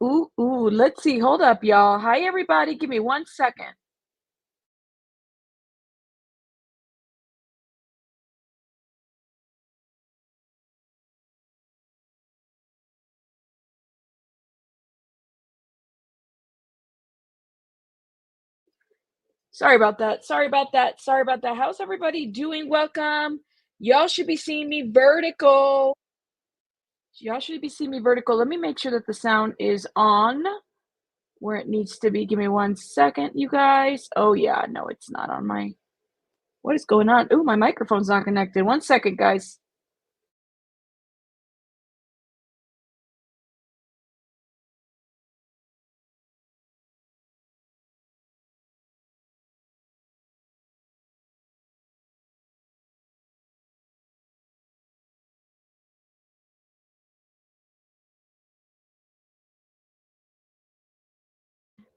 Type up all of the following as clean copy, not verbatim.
Ooh, let's see. Hold up, y'all. Hi, everybody. Give me 1 second. Sorry about that. Sorry about that. Sorry about that. How's everybody doing? Welcome. Y'all should be seeing me vertical. Y'all should be seeing me vertical. Let me make sure that the sound is on where it needs to be. Give me 1 second, you guys. Oh, yeah. No, it's not on my. What is going on? Ooh, my microphone's not connected. 1 second, guys.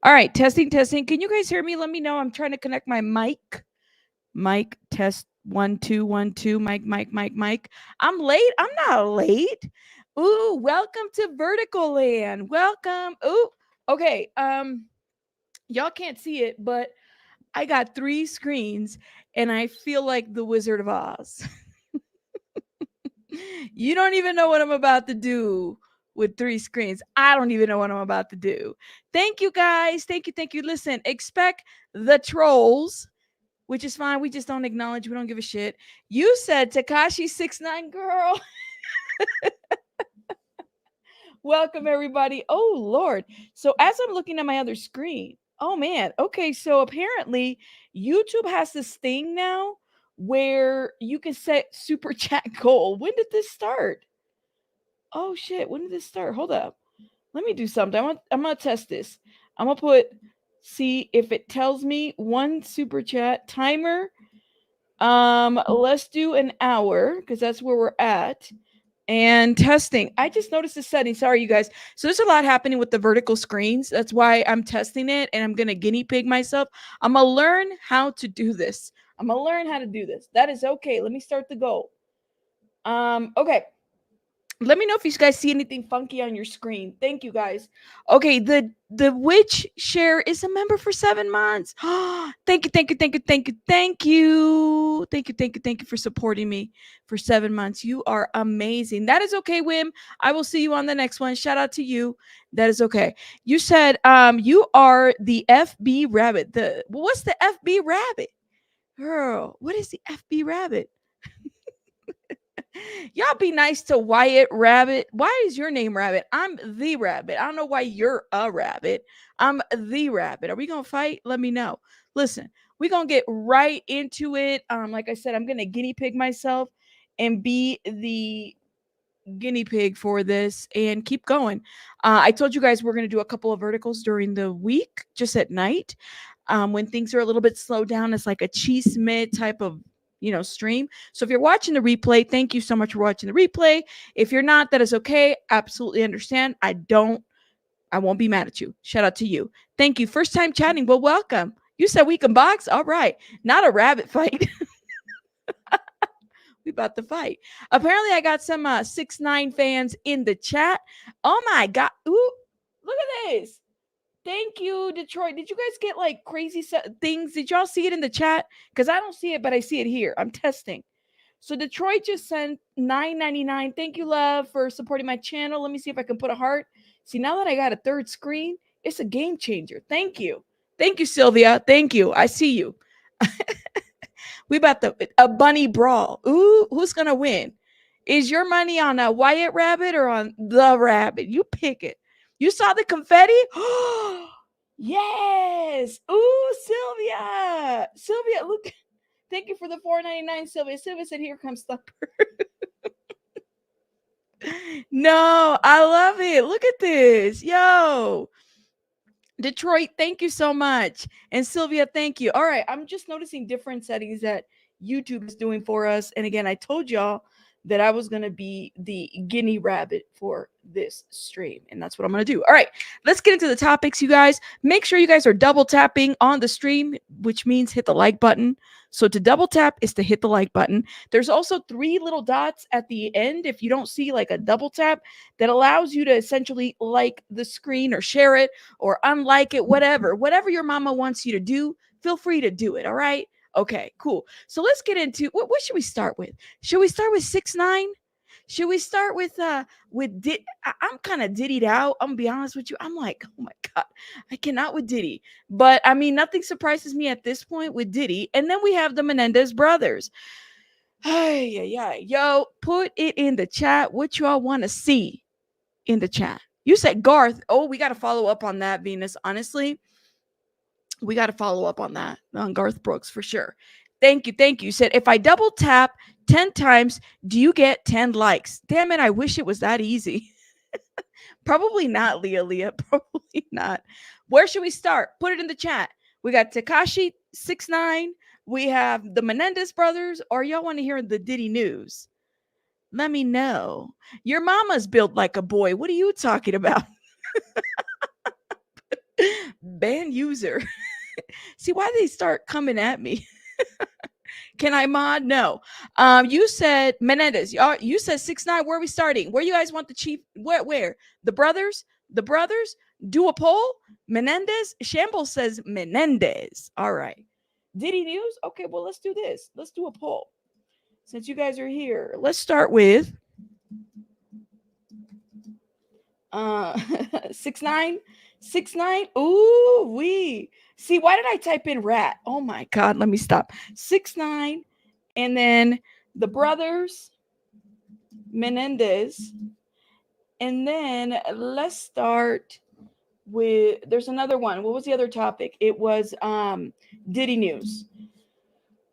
All right, testing, testing. Can you guys hear me? Let me know. I'm trying to connect my mic. Mic test 1 2 1 2. Mic. I'm late. I'm not late. Ooh, welcome to Vertical Land. Welcome. Ooh, okay. Y'all can't see it, but I got 3 screens, and I feel like the Wizard of Oz. You don't even know what I'm about to do with 3 screens. I don't even know what I'm about to do. Thank you guys. Thank you. Listen, expect the trolls, which is fine. We just don't acknowledge. We don't give a shit. You said TEKASHI 6ix9ine, girl. Welcome, everybody. Oh, Lord. So, as I'm looking at my other screen, oh, man. Okay. So, apparently, YouTube has this thing now where you can set super chat goal. When did this start? Oh, shit. When did this start? Hold up. Let me do something. I'm going to test this. I'm going to see if it tells me one super chat timer. Let's do an hour because that's where we're at. And testing. I just noticed the setting. Sorry, you guys. So there's a lot happening with the vertical screens. That's why I'm testing it and I'm gonna guinea pig myself. I'm gonna learn how to do this. That is okay. Let me start the goal. Okay. Let me know if you guys see anything funky on your screen. Thank you guys. Okay, the witch share is a member for 7 months. Thank you. Thank you for supporting me for 7 months. You are amazing. That is okay, Wim. I will see you on the next one. Shout out to you. That is okay. You said you are the FB rabbit. What's the FB rabbit? Girl, what is the FB rabbit? Y'all be nice to Wyatt Rabbit. Why is your name Rabbit? I'm the Rabbit. I don't know why you're a rabbit. I'm the Rabbit. Are we gonna fight? Let me know. Listen, we're gonna get right into it. Like I said, I'm gonna guinea pig myself and be the guinea pig for this and keep going. I told you guys we're gonna do a couple of verticals during the week, just at night. When things are a little bit slowed down, it's like a CHISME type of stream. So if you're watching the replay, thank you so much for watching the replay. If you're not, that is okay. Absolutely understand. I won't be mad at you. Shout out to you. Thank you. First time chatting. Well, welcome. You said we can box. All right. Not a rabbit fight. We about to fight. Apparently, I got some 6ix9ine fans in the chat. Oh my god! Ooh, look at this. Thank you, Detroit. Did you guys get like crazy things? Did y'all see it in the chat? Because I don't see it, but I see it here. I'm testing. So Detroit just sent $9.99. Thank you, love, for supporting my channel. Let me see if I can put a heart. See, now that I got a third screen, it's a game changer. Thank you. Thank you, Sylvia. Thank you. I see you. We about a bunny brawl. Ooh, who's gonna win? Is your money on a Wyatt Rabbit or on the Rabbit? You pick it. You saw the confetti? Yes. Ooh, Sylvia. Sylvia, look. Thank you for the $4.99, Sylvia. Sylvia said, "Here comes Thumper." No, I love it. Look at this. Yo. Detroit, thank you so much. And Sylvia, thank you. All right, I'm just noticing different settings that YouTube is doing for us. And again, I told y'all that I was going to be the guinea rabbit for this stream. And that's what I'm going to do. All right, let's get into the topics, you guys. Make sure you guys are double tapping on the stream, which means hit the like button. So to double tap is to hit the like button. There's also 3 little dots at the end. If you don't see like a double tap, that allows you to essentially like the screen or share it or unlike it, whatever your mama wants you to do. Feel free to do it. All right. Okay, cool. So let's get into what should we start with? Should we start with 6ix9ine? Should we start with I'm kind of diddied out. I'm gonna be honest with you. I'm like, oh my god, I cannot with Diddy. But I mean, nothing surprises me at this point with Diddy. And then we have the Menendez brothers. Hey, yo, put it in the chat what you all want to see in the chat. You said Garth. Oh, we got to follow up on that, Venus. Honestly, we got to follow up on that, on Garth Brooks for sure. Thank you. You said, if I double tap 10 times, do you get 10 likes? Damn it, I wish it was that easy. Probably not, Leah. Probably not. Where should we start? Put it in the chat. We got TEKASHI 6ix9ine. We have the Menendez brothers. Or y'all want to hear the Diddy news? Let me know. Your mama's built like a boy. What are you talking about? Ban user. See why they start coming at me. Can I mod? No. You said Menendez. You said 6ix9ine. Where are we starting? Where you guys want the chief? Where? The brothers? The brothers? Do a poll? Menendez? Shambles says Menendez. All right. Diddy news? Okay, well, let's do this. Let's do a poll. Since you guys are here, let's start with 6ix9ine. 6ix9ine. Ooh, wee. See, why did I type in rat? Oh my god, let me stop. 6ix9ine, and then the brothers, Menendez, and then let's start with. There's another one. What was the other topic? It was Diddy news.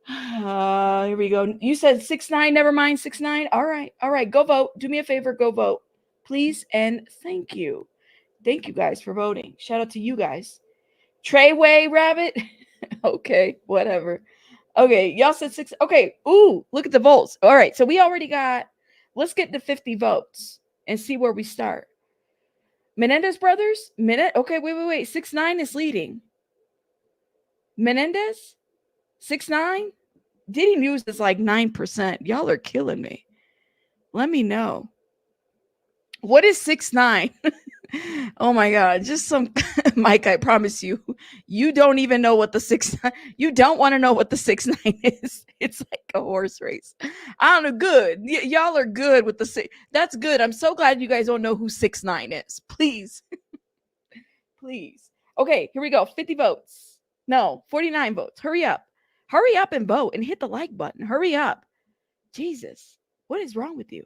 Here we go. You said 6ix9ine. Never mind 6ix9ine. All right. Go vote. Do me a favor. Go vote, please, and thank you. Thank you guys for voting. Shout out to you guys. Treyway Rabbit. Okay, whatever. Okay, y'all said 6. Okay, ooh, look at the votes. All right, so we already got. Let's get to 50 votes and see where we start. Menendez brothers. Okay, wait. 6ix9ine is leading. Menendez. 6ix9ine. Diddy news is like 9%. Y'all are killing me. Let me know. What is 6ix9ine? Oh my god, just some Mike, I promise you, you don't even know what the 6ix9ine. You don't want to know what the 6ix9ine is. It's like a horse race. I don't know. Good. Y'all are good with the 6. That's good. I'm so glad you guys don't know who 6ix9ine is. Please. Please. Okay, here we go. 50 votes. No, 49 votes. Hurry up and vote and hit the like button. Hurry up. Jesus, what is wrong with you?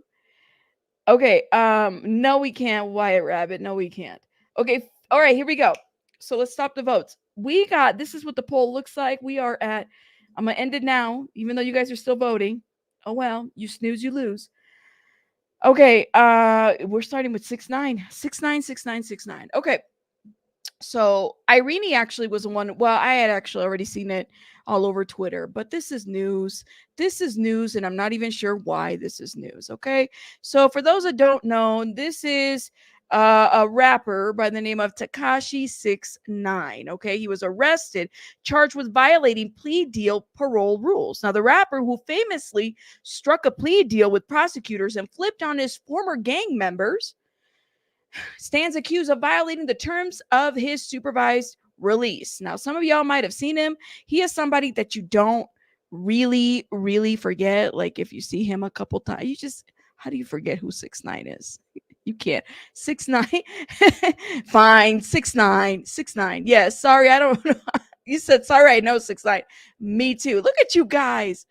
Okay, no, we can't, Wyatt Rabbit. No, we can't. Okay, all right, here we go. So let's stop the votes. We got, this is what the poll looks like. We are at, I'm gonna end it now, even though you guys are still voting. Oh well, you snooze, you lose. Okay, we're starting with 6ix9ine. 6ix9ine. Okay. So Irene actually was the one. Well, I had actually already seen it all over Twitter, but this is news. And I'm not even sure why this is news. Okay, so for those that don't know, this is a rapper by the name of TEKASHI 6ix9ine. Okay, he was arrested, charged with violating plea deal parole rules. Now, the rapper, who famously struck a plea deal with prosecutors and flipped on his former gang members, stands accused of violating the terms of his supervised release. Now, some of y'all might have seen him. He is somebody that you don't really forget. Like, if you see him a couple times, you just, how do you forget who 6ix9ine is? You can't. 6ix9ine. Fine. 6ix9ine. Yes. Sorry. I don't know. You said, sorry, I know 6ix9ine. Me too. Look at you guys.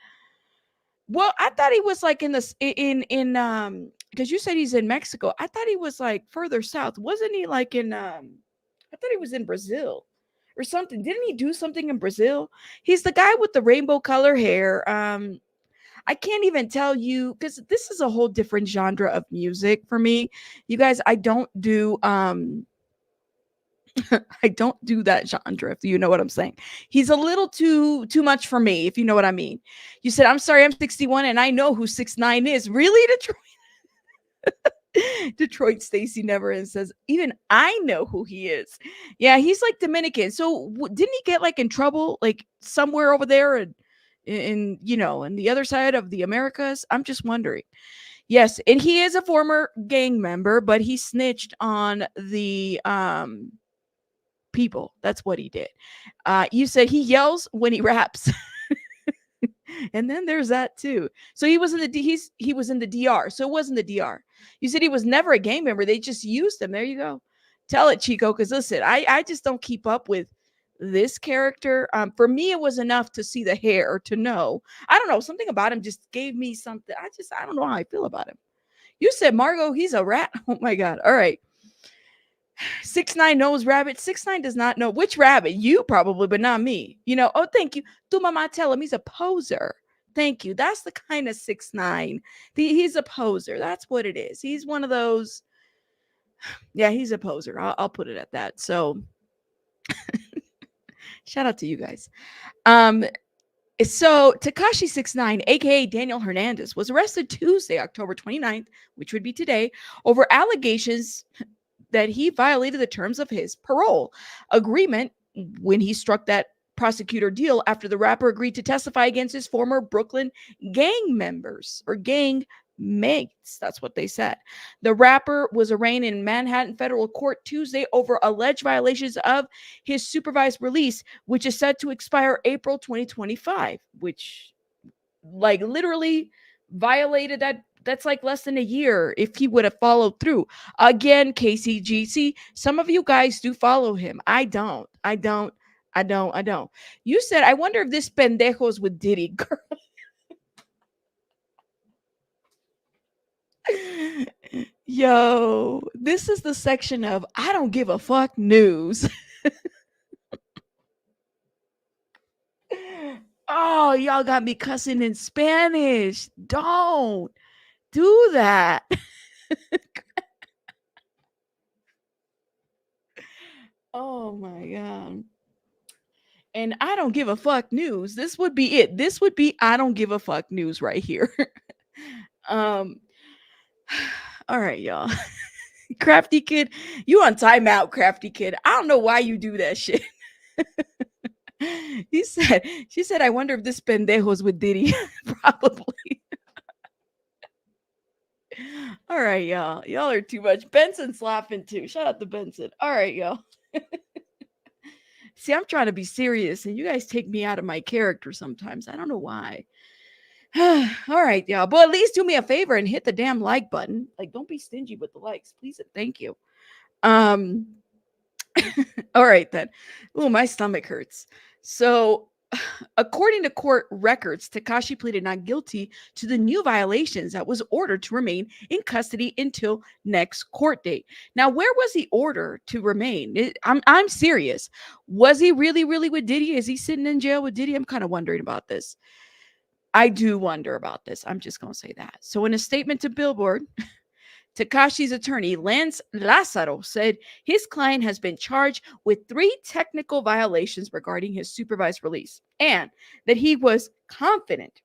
Well, I thought he was like in this because you said he's in Mexico. I thought he was like further south. Wasn't he like in I thought he was in Brazil or something. Didn't he do something in Brazil? He's the guy with the rainbow color hair. I can't even tell you, because this is a whole different genre of music for me. You guys, I don't do I don't do that, Sean Drift. You know what I'm saying? He's a little too much for me, if you know what I mean. You said, I'm sorry, I'm 61 and I know who 6ix9ine is. Really, Detroit? Detroit Stacy never and says, even I know who he is. Yeah, he's like Dominican. So didn't he get like in trouble like somewhere over there in in the other side of the Americas? I'm just wondering. Yes, and he is a former gang member, but he snitched on the people. That's what he did. You said he yells when he raps. And then there's that too. So he was in the he was in the DR. So it wasn't the DR. You said he was never a gang member. They just used him. There you go. Tell it, Chico. Because listen, I just don't keep up with this character. For me, it was enough to see the hair to know. I don't know. Something about him just gave me something. I don't know how I feel about him. You said Margot, he's a rat. Oh my God. All right. 6ix9ine knows rabbit. 6ix9ine does not know which rabbit. You probably, but not me. Oh, thank you. Tu mama tell him he's a poser. Thank you. That's the kind of 6ix9ine. He's a poser. That's what it is. He's one of those. Yeah, he's a poser. I'll put it at that. So shout out to you guys. So TEKASHI 6ix9ine, aka Daniel Hernandez, was arrested Tuesday, October 29th, which would be today, over allegations that he violated the terms of his parole agreement when he struck that prosecutor deal after the rapper agreed to testify against his former Brooklyn gang members or gang mates. That's what they said. The rapper was arraigned in Manhattan federal court Tuesday over alleged violations of his supervised release, which is set to expire April 2025, which like literally violated that. That's like less than a year if he would have followed through. Again, KCG. See, some of you guys do follow him. I don't. You said, I wonder if this pendejo's with Diddy. Girl. Yo, this is the section of I don't give a fuck news. Oh, y'all got me cussing in Spanish. Don't do that. Oh my God. And I don't give a fuck news. This would be it. This would be I don't give a fuck news right here. um all right, y'all. Crafty Kid, you on timeout, Crafty Kid. I don't know why you do that shit. She said, I wonder if this pendejo's with Diddy. Probably. All right, y'all. Y'all are too much. Benson's laughing too. Shout out to Benson. All right, y'all. See, I'm trying to be serious, and you guys take me out of my character sometimes. I don't know why. All right, y'all. But at least do me a favor and hit the damn like button. Like, don't be stingy with the likes, please and thank you. All right then. Oh, my stomach hurts. So, according to court records, TEKASHI pleaded not guilty to the new violations that was ordered to remain in custody until next court date. Now, where was he ordered to remain? I'm serious. Was he really with Diddy? Is he sitting in jail with Diddy? I'm kind of wondering about this. I do wonder about this. I'm just going to say that. So, in a statement to Billboard, TEKASHI's attorney, Lance Lazaro, said his client has been charged with 3 technical violations regarding his supervised release and that he was confident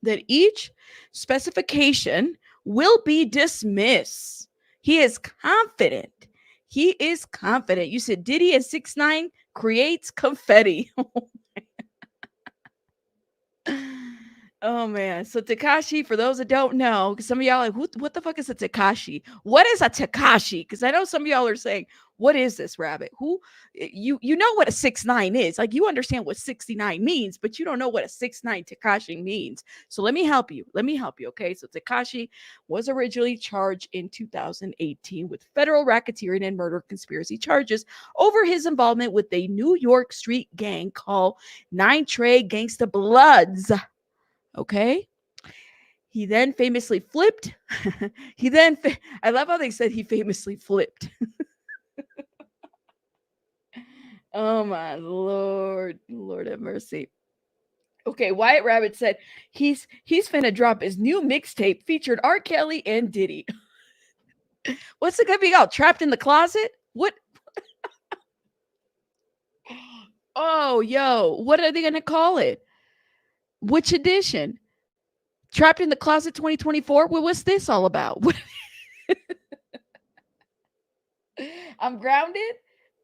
that each specification will be dismissed. He is confident. He is confident. You said Diddy and 6ix9ine creates confetti. Oh man. So TEKASHI, for those that don't know, because some of y'all are like, what the fuck is a TEKASHI? What is a TEKASHI? Because I know some of y'all are saying, what is this rabbit? Who you know what a 6ix9ine is. Like you understand what 69 means, but you don't know what a 6ix9ine TEKASHI means. So let me help you. Okay. So TEKASHI was originally charged in 2018 with federal racketeering and murder conspiracy charges over his involvement with a New York street gang called Nine Trey Gangsta Bloods. Okay. He then famously flipped. I love how they said he famously flipped. Oh my Lord. Lord have mercy. Okay, Wyatt Rabbit said he's finna drop his new mixtape featured R. Kelly and Diddy. What's it gonna be called? Trapped in the Closet? What? Oh, yo, what are they going to call it? Which edition? Trapped in the Closet 2024? Well, what's this all about? I'm grounded?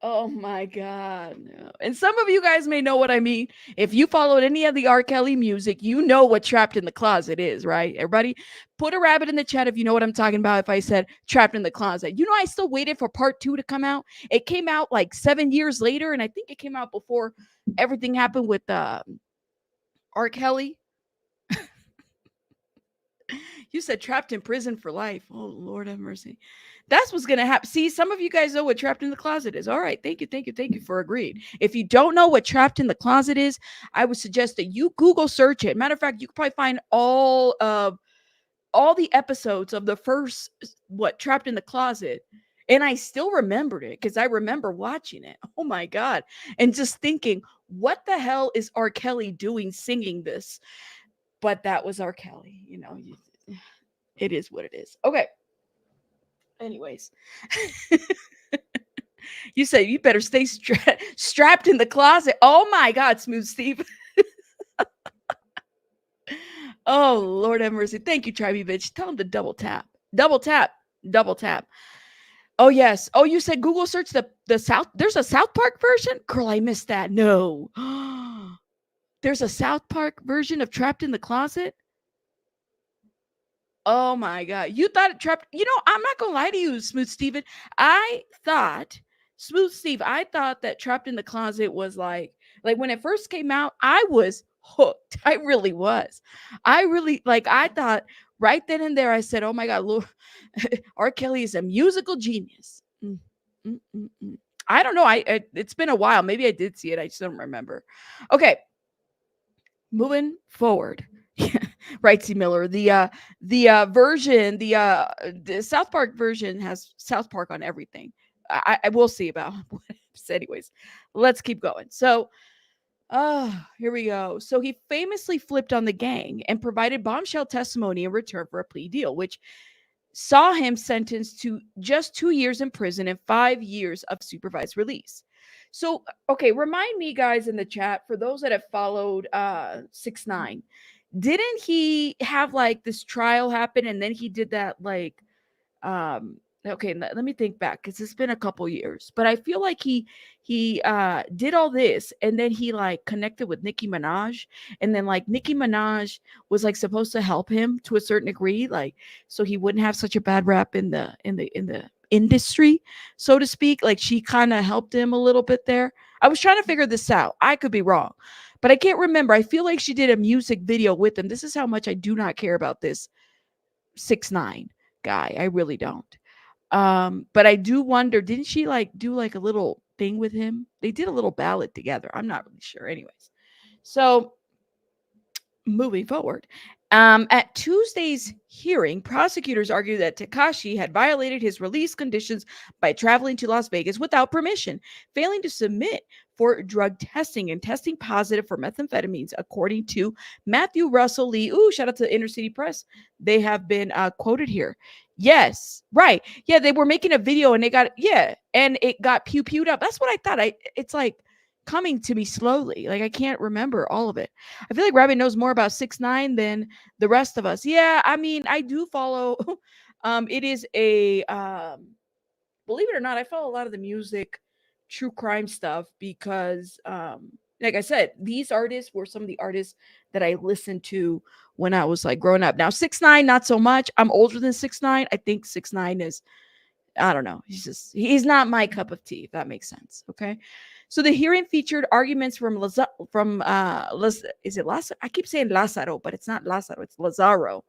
Oh my God. No. And some of you guys may know what I mean. If you followed any of the R. Kelly music, you know what Trapped in the Closet is, right? Everybody put a rabbit in the chat if you know what I'm talking about. If I said Trapped in the Closet, I still waited for part 2 to come out. It came out like 7 years later. And I think it came out before everything happened with R. Kelly. You said trapped in prison for life. Oh, Lord have mercy. That's what's going to happen. See, some of you guys know what trapped in the closet is. All right. Thank you for agreeing. If you don't know what trapped in the closet is, I would suggest that you Google search it. Matter of fact, you could probably find all the episodes of the first, Trapped in the Closet. And I still remembered it because I remember watching it. Oh my God. And just thinking, what the hell is R. Kelly doing singing this? But that was R. Kelly, it is what it is. Okay. Anyways, you say you better stay strapped in the closet. Oh my God, Smooth Steve. Oh, Lord have mercy. Thank you, Tribey bitch. Tell him to double tap. Double tap. Double tap. Oh, yes. Oh, you said Google search the South. There's a South Park version? Girl, I missed that. No. There's a South Park version of Trapped in the Closet? Oh my God. You thought it trapped. I'm not going to lie to you, Smooth Steven. Smooth Steve, I thought that Trapped in the Closet was like when it first came out, I was hooked. I really was. I thought right then and there, I said, oh my God, Lord, R. Kelly is a musical genius. I don't know. It's been a while. Maybe I did see it. I just don't remember. Okay. Moving forward. Right, C. Miller. The version, the South Park version has South Park on everything. I will see about anyways. Let's keep going. So, here we go. So he famously flipped on the gang and provided bombshell testimony in return for a plea deal, which saw him sentenced to just 2 years in prison and 5 years of supervised release. So, okay, remind me, guys, in the chat, for those that have followed 6ix9ine, didn't he have like this trial happen and then he did that okay, let me think back because it's been a couple years, but I feel like he did all this and then he like connected with Nicki Minaj, and then like Nicki Minaj was like supposed to help him to a certain degree, like so he wouldn't have such a bad rap in the industry, so to speak. Like she kind of helped him a little bit there. I was trying to figure this out. I could be wrong, but I can't remember. I feel like she did a music video with him. This is how much I do not care about this 6ix9ine guy. I really don't. But I do wonder, didn't she like do like a little thing with him? They did a little ballad together. I'm not really sure. Anyways, so moving forward. At Tuesday's hearing, prosecutors argued that TEKASHI had violated his release conditions by traveling to Las Vegas without permission, failing to submit for drug testing and testing positive for methamphetamines, according to Matthew Russell Lee. Ooh, shout out to Inner City Press. They have been quoted here. Yes, right. Yeah, they were making a video and and it got pewed up. That's what I thought. It's like coming to me slowly. Like I can't remember all of it. I feel like Rabbit knows more about 6ix9ine than the rest of us. Yeah, I mean, I do follow. It is a believe it or not, I follow a lot of the music, true crime stuff because like I said, these artists were some of the artists that I listened to when I was like growing up. Now 6ix9ine, not so much. I'm older than 6ix9ine. I think 6ix9ine is, I don't know. He's not my cup of tea, if that makes sense. Okay. So the hearing featured arguments from is it Lazaro? I keep saying Lazaro, but it's not Lazaro, it's Lazaro.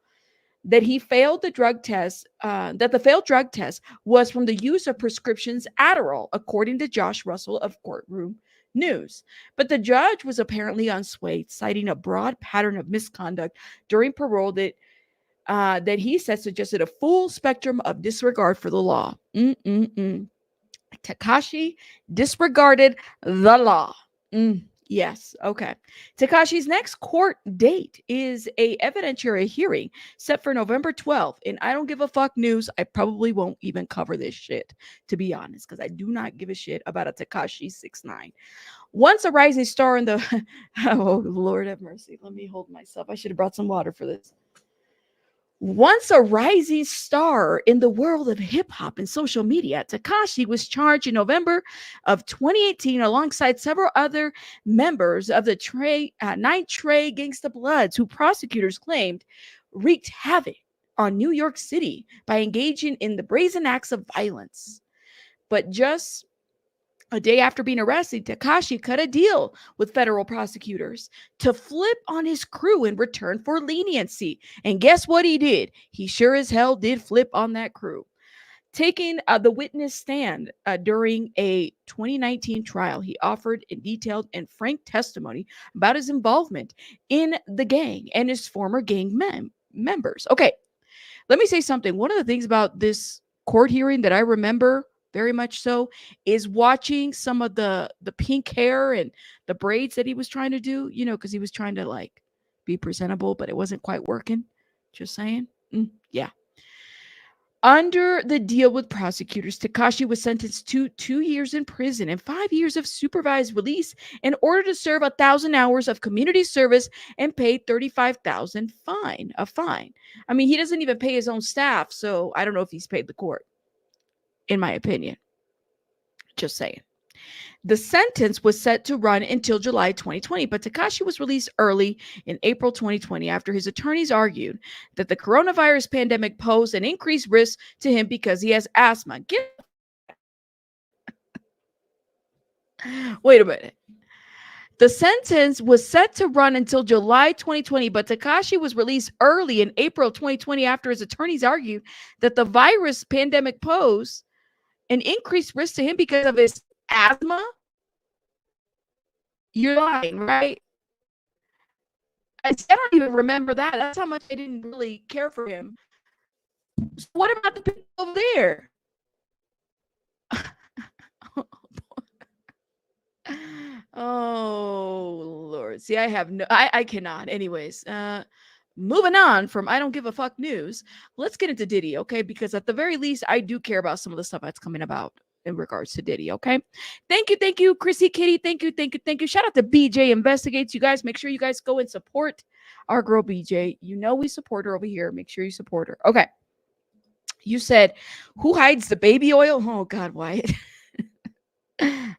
That he failed the drug test, that the failed drug test was from the use of prescriptions Adderall, according to Josh Russell of Courtroom News. But the judge was apparently unswayed, citing a broad pattern of misconduct during parole that he said suggested a full spectrum of disregard for the law. TEKASHI disregarded the law. Yes. Okay. Takashi's next court date is a evidentiary hearing set for November 12th. And I don't give a fuck news. I probably won't even cover this shit, to be honest, because I do not give a shit about a Tekashi 6ix9ine. Once a rising star in the oh Lord have mercy. Let me hold myself. I should have brought some water for this. Once a rising star in the world of hip hop and social media, Tekashi was charged in November of 2018 alongside several other members of the Nine Trey Gangsta Bloods, who prosecutors claimed wreaked havoc on New York City by engaging in the brazen acts of violence. But just a day after being arrested, Tekashi cut a deal with federal prosecutors to flip on his crew in return for leniency. And guess what he did? He sure as hell did flip on that crew. Taking the witness stand during a 2019 trial, he offered a detailed and frank testimony about his involvement in the gang and his former gang members. Okay, let me say something. One of the things about this court hearing that I remember very much so is watching some of the pink hair and the braids that he was trying to do, because he was trying to like be presentable, but it wasn't quite working. Just saying. Yeah. Under the deal with prosecutors, Tekashi was sentenced to 2 years in prison and 5 years of supervised release in order to serve 1,000 hours of community service and pay 35,000 fine. I mean, he doesn't even pay his own staff, so I don't know if he's paid the court, in my opinion. Just saying. The sentence was set to run until July 2020, but Tekashi was released early in April 2020 after his attorneys argued that the coronavirus pandemic posed an increased risk to him because he has asthma. Wait a minute. The sentence was set to run until July 2020, but Tekashi was released early in April 2020 after his attorneys argued that the virus pandemic posed an increased risk to him because of his asthma. You're lying, right? I don't even remember that. That's how much I didn't really care for him. So what about the people over there? Oh Lord. See, I cannot. Anyways, moving on from I don't give a fuck news. Let's get into Diddy, okay? Because at the very least, I do care about some of the stuff that's coming about in regards to Diddy, okay? Thank you, Chrissy Kitty. Thank you. Shout out to BJ Investigates. You guys, make sure you guys go and support our girl BJ. You know we support her over here. Make sure you support her. Okay. You said, who hides the baby oil? Oh God, Wyatt.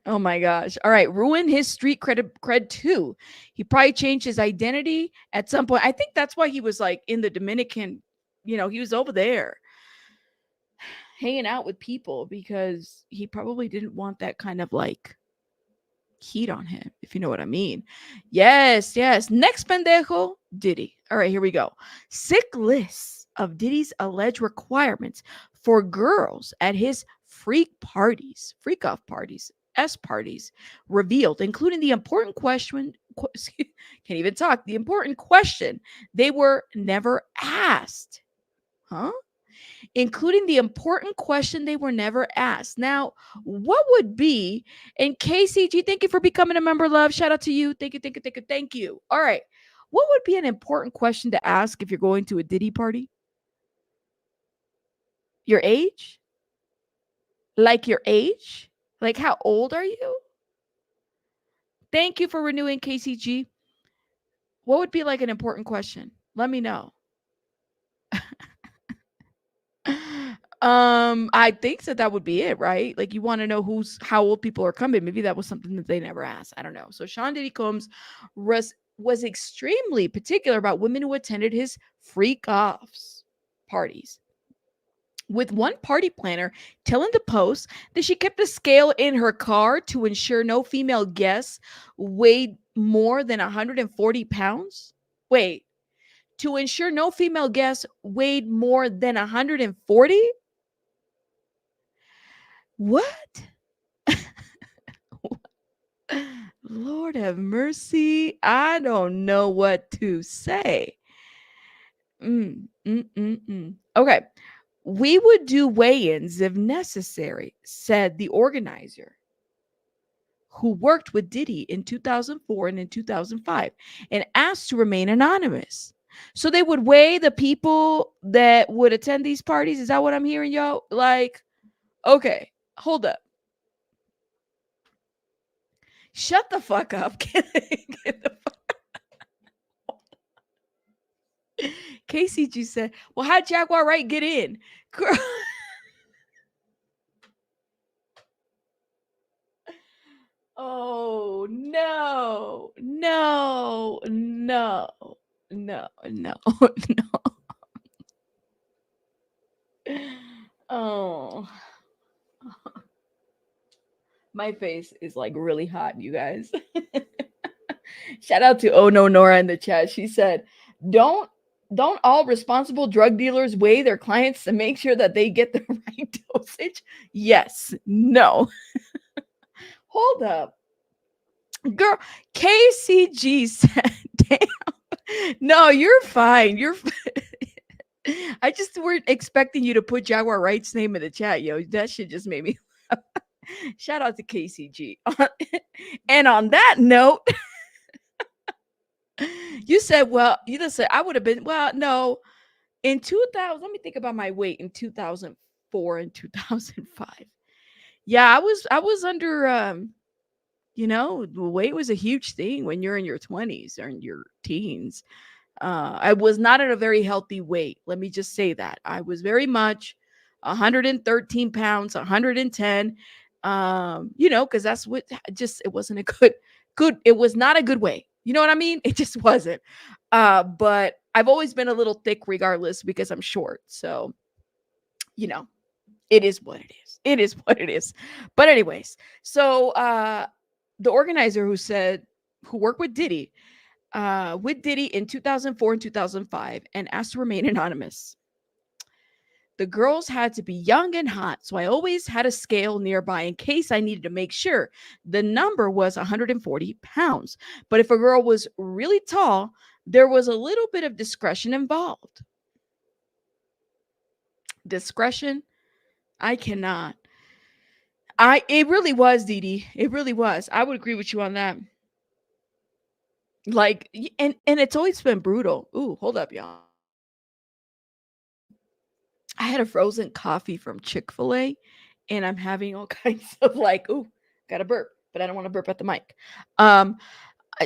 Oh my gosh. All right. Ruin his street cred too. He probably changed his identity at some point. I think that's why he was like in the Dominican, he was over there hanging out with people because he probably didn't want that kind of like heat on him, if you know what I mean. Yes. Next pendejo, Diddy. All right, here we go. Sick list of Diddy's alleged requirements for girls at his freak off parties, S parties, revealed, including the important question, can't even talk, the important question they were never asked. Huh? Including the important question they were never asked. Now, what would be, and KCG, thank you for becoming a member, love. Shout out to you. Thank you. All right. What would be an important question to ask if you're going to a Diddy party? Your age? Like your age? Like how old are you? Thank you for renewing, KCG. What would be like an important question? Let me know. I think that would be it, right? Like you want to know how old people are coming. Maybe that was something that they never asked. I don't know. So Sean Diddy Combs was extremely particular about women who attended his freak offs parties, with one party planner telling the Post that she kept a scale in her car to ensure no female guests weighed more than 140 pounds. Wait, to ensure no female guests weighed more than 140? What? Lord have mercy. I don't know what to say. Okay. We would do weigh-ins if necessary, said the organizer, who worked with Diddy in 2004 and in 2005 and asked to remain anonymous. So they would weigh the people that would attend these parties. Is that what I'm hearing, yo? Like, okay, hold up. Shut the fuck up. Get the KCG said, well, how'd Jaguar Wright get in? Girl. Oh, no, no, no, no, no, no. Oh, my face is like really hot, you guys. Shout out to Oh No Nora in the chat. She said, "Don't don't all responsible drug dealers weigh their clients to make sure that they get the right dosage?" Yes. No. Hold up. Girl, KCG said, "Damn. No, you're fine. You're I just weren't expecting you to put Jaguar Wright's name in the chat, yo. That shit just made me shout out to KCG. And on that note, you said, well, you just said I would have been, well, no, in 2000, let me think about my weight in 2004 and 2005. Yeah, I was under the weight was a huge thing when you're in your 20s or in your teens. I was not at a very healthy weight. Let me just say that. I was very much 113 pounds, 110. Because that's what just it wasn't a it was not a good weight. You know what I mean? It just wasn't. But I've always been a little thick regardless because I'm short. So, you know, it is what it is. It is what it is. But anyways, so the organizer who worked with Diddy in 2004 and 2005 and asked to remain anonymous. The girls had to be young and hot, so I always had a scale nearby in case I needed to make sure. The number was 140 pounds. But if a girl was really tall, there was a little bit of discretion involved. Discretion? I cannot. It really was, Dee Dee. It really was. I would agree with you on that. Like, and it's always been brutal. Ooh, hold up, y'all. I had a frozen coffee from Chick-fil-A and I'm having all kinds of like, ooh, got to burp, but I don't want to burp at the mic.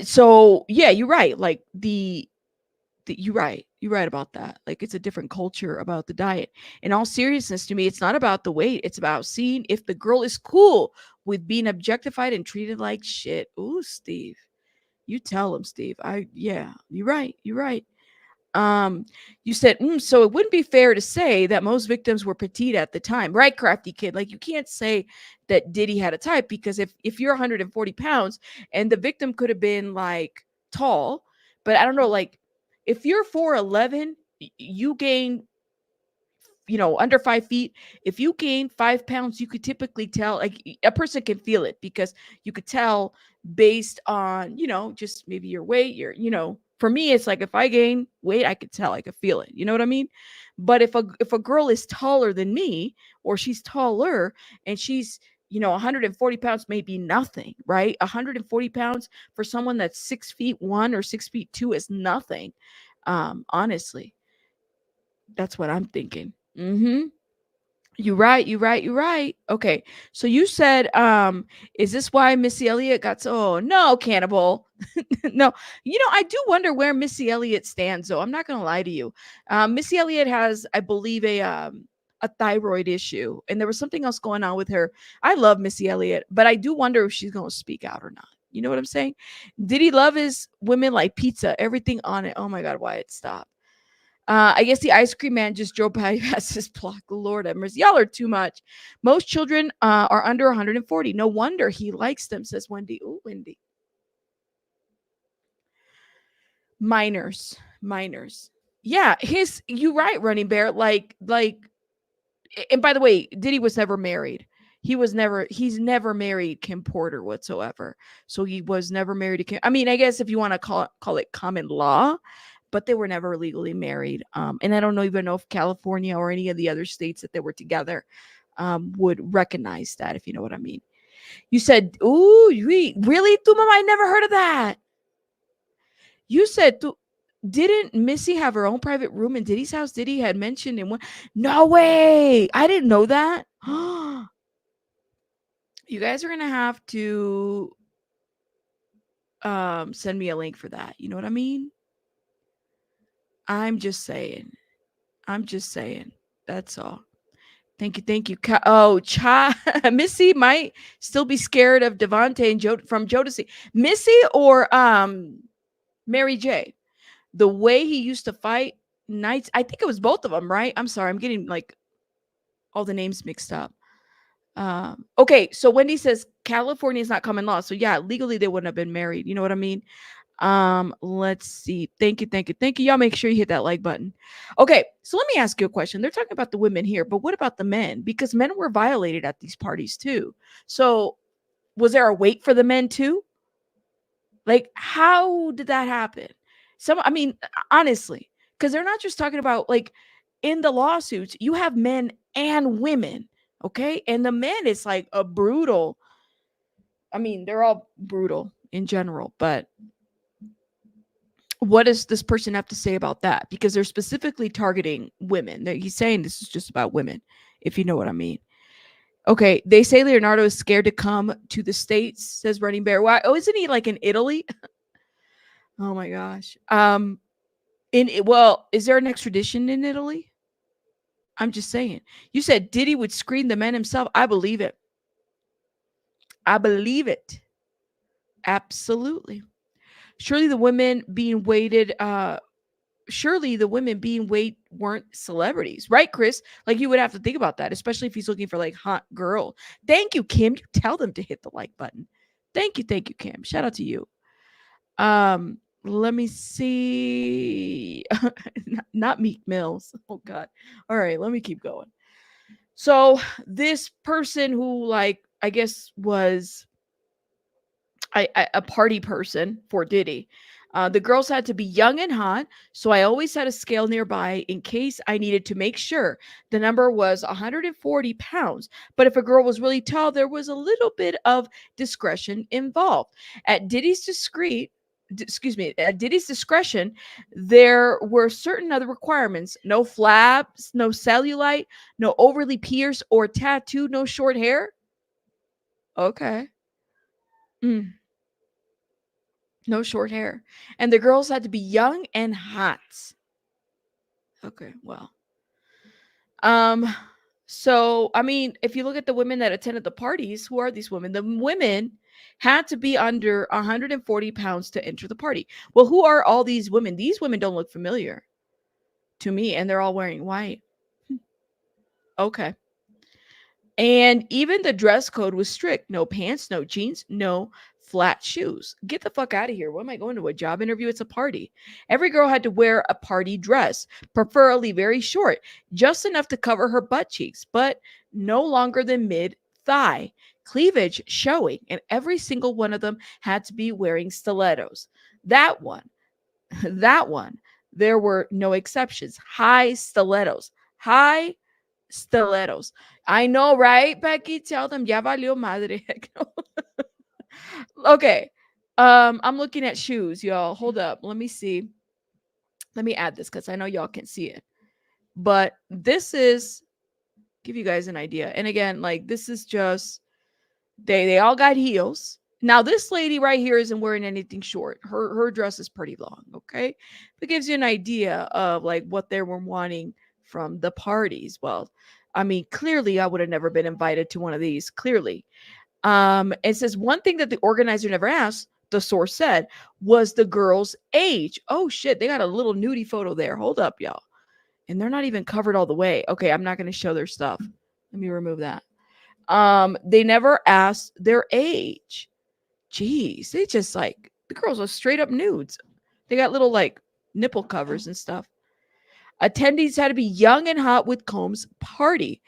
So yeah, you're right. Like you're right. You're right about that. Like it's a different culture about the diet. In all seriousness, to me, it's not about the weight. It's about seeing if the girl is cool with being objectified and treated like shit. Ooh, Steve, you tell him, Steve. Yeah, you're right. You're right. You said, so it wouldn't be fair to say that most victims were petite at the time, right? Crafty kid. Like you can't say that Diddy had a type because if you're 140 pounds and the victim could have been like tall, but I don't know, like if you're 4'11", you gain under 5 feet. If you gain 5 pounds, you could typically tell, like a person can feel it because you could tell based on, just maybe your weight, for me, it's like if I gain weight, I could tell, I could feel it. You know what I mean? But if a girl is taller than me or she's taller and she's, 140 pounds may be nothing, right? 140 pounds for someone that's 6'1" or 6'2" is nothing. Honestly, that's what I'm thinking. You're right. You're right. You're right. Okay. So you said, is this why Missy Elliott got so, oh, no, Cannibal. No, I do wonder where Missy Elliott stands, though. I'm not going to lie to you. Missy Elliott has, I believe, a thyroid issue, and there was something else going on with her. I love Missy Elliott, but I do wonder if she's going to speak out or not. You know what I'm saying? Did he love his women like pizza, everything on it? Oh my God, Wyatt, stop. I guess the ice cream man just drove past his block. Lord have mercy. Y'all are too much. Most children are under 140. No wonder he likes them, says Wendy. Ooh, Wendy. Minors. Yeah, you right, Running Bear. Like, and by the way, Diddy was never married. He's never married Kim Porter whatsoever. So he was never married to Kim. I mean, I guess if you want to call it common law, but they were never legally married. And I don't even know if California or any of the other states that they were together would recognize that, if you know what I mean. You said, ooh, really, tu mama? I never heard of that. You said, didn't Missy have her own private room in Diddy's house? Diddy had mentioned in one. No way. I didn't know that. You guys are gonna have to send me a link for that. You know what I mean? I'm just saying. I'm just saying. That's all. Thank you, thank you. Missy might still be scared of Devontae and from Jodeci. Missy or Mary J. The way he used to fight nights. I think it was both of them, right? I'm sorry, I'm getting like all the names mixed up. Okay, so Wendy says California is not common law, so yeah, legally they wouldn't have been married. You know what I mean? Let's see. Thank you, thank you, thank you. Y'all make sure you hit that like button. Okay, so let me ask you a question. They're talking about the women here, but what about the men? Because men were violated at these parties too. So was there a wait for the men too? Like, how did that happen? I mean, honestly, because they're not just talking about like in the lawsuits, you have men and women, okay? And the men is like a brutal. I mean, they're all brutal in general, but what does this person have to say about that? Because they're specifically targeting women. He's saying this is just about women, if you know what I mean. Okay, they say Leonardo is scared to come to the States, says Running Bear. Why? Oh, isn't he like in Italy? Oh my gosh. Is there an extradition in Italy? I'm just saying. You said Diddy would screen the man himself. I believe it. I believe it. Absolutely. Surely the women being weighted weren't celebrities, right, Chris? Like you would have to think about that, especially if he's looking for like hot girl. Thank you, Kim. You tell them to hit the like button. Thank you, Kim. Shout out to you. Let me see. Not Meek Mills. Oh God. All right, let me keep going. So this person who, like, I guess was a party person for Diddy. The girls had to be young and hot, so I always had a scale nearby in case I needed to make sure. The number was 140 pounds, but if a girl was really tall, there was a little bit of discretion involved. At Diddy's discretion, there were certain other requirements: no flaps, no cellulite, no overly pierced or tattooed, no short hair. Okay. Mm. No short hair. And the girls had to be young and hot. Okay, well. Um so I mean, if you look at the women that attended the parties, who are these women? The women had to be under 140 pounds to enter the party. Well, who are all these women? These women don't look familiar to me, and they're all wearing white. Okay. And even the dress code was strict. No pants, no jeans, no flat shoes. Get the fuck out of here. What am I going to, a job interview? It's a party. Every girl had to wear a party dress, preferably very short, just enough to cover her butt cheeks, but no longer than mid thigh. Cleavage showing, and every single one of them had to be wearing stilettos. That one, that one, there were no exceptions. High stilettos. High stilettos. I know, right, Becky? Tell them, ya valió madre. Okay. I'm looking at shoes, y'all. Hold up. Let me see. Let me add this because I know y'all can see it. But this is give you guys an idea. And again, like this is just they all got heels. Now this lady right here isn't wearing anything short. Her dress is pretty long, okay? It gives you an idea of like what they were wanting from the parties. Well, I mean, clearly I would have never been invited to one of these. Clearly. It says one thing that the organizer never asked, the source said, was the girl's age. Oh shit, they got a little nudie photo there. Hold up, y'all. And they're not even covered all the way. Okay, I'm not going to show their stuff. Let me remove that. They never asked their age. Jeez, they just like the girls are straight up nudes. They got little like nipple covers and stuff. Attendees had to be young and hot with Combs' party.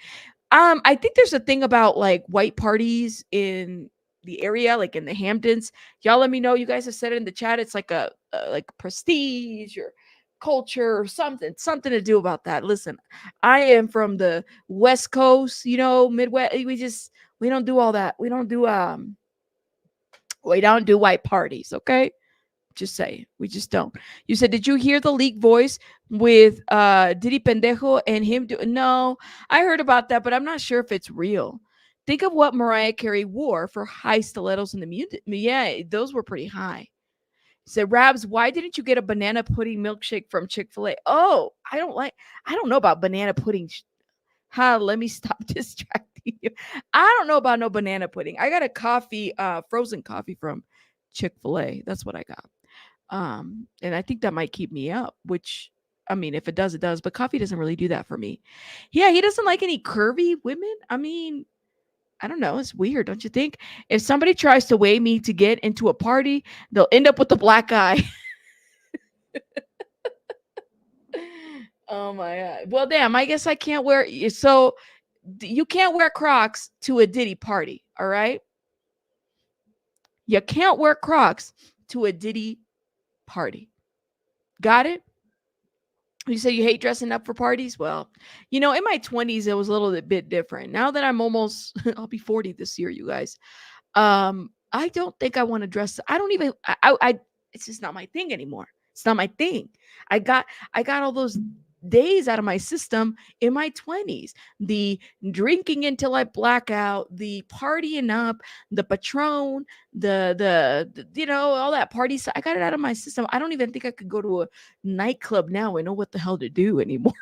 I think there's a thing about like white parties in the area, like in the Hamptons. Y'all let me know. You guys have said it in the chat. It's like a like prestige or culture or something to do about that. Listen, I am from the West Coast, you know, Midwest. We don't do all that. We don't do white parties, okay? Just say we just don't. You said, did you hear the leaked voice with Diddy Pendejo and him no, I heard about that, but I'm not sure if it's real. Think of what Mariah Carey wore for high stilettos in the music. Yeah, those were pretty high. Said, Rabs, why didn't you get a banana pudding milkshake from Chick-fil-A? Oh, I don't know about banana pudding. Let me stop distracting you. I don't know about no banana pudding. I got a coffee, frozen coffee from Chick-fil-A. That's what I got. And I think that might keep me up, which, I mean, if it does, it does. But coffee doesn't really do that for me. Yeah, he doesn't like any curvy women. I mean, I don't know. It's weird, don't you think? If somebody tries to weigh me to get into a party, they'll end up with a black eye. Oh my God. Well, damn, I guess I can't wear. So you can't wear Crocs to a Diddy party. All right. You can't wear Crocs to a Diddy party. Got it? You say you hate dressing up for parties? Well, in my 20s, it was a little bit different. Now that I'm almost, I'll be 40 this year, you guys. I don't think I want to dress. I don't even, it's just not my thing anymore. It's not my thing. I got all those days out of my system in my 20s. The drinking until I black out, the partying up, the Patron, the all that party stuff. I got it out of my system. I don't even think I could go to a nightclub now and know what the hell to do anymore.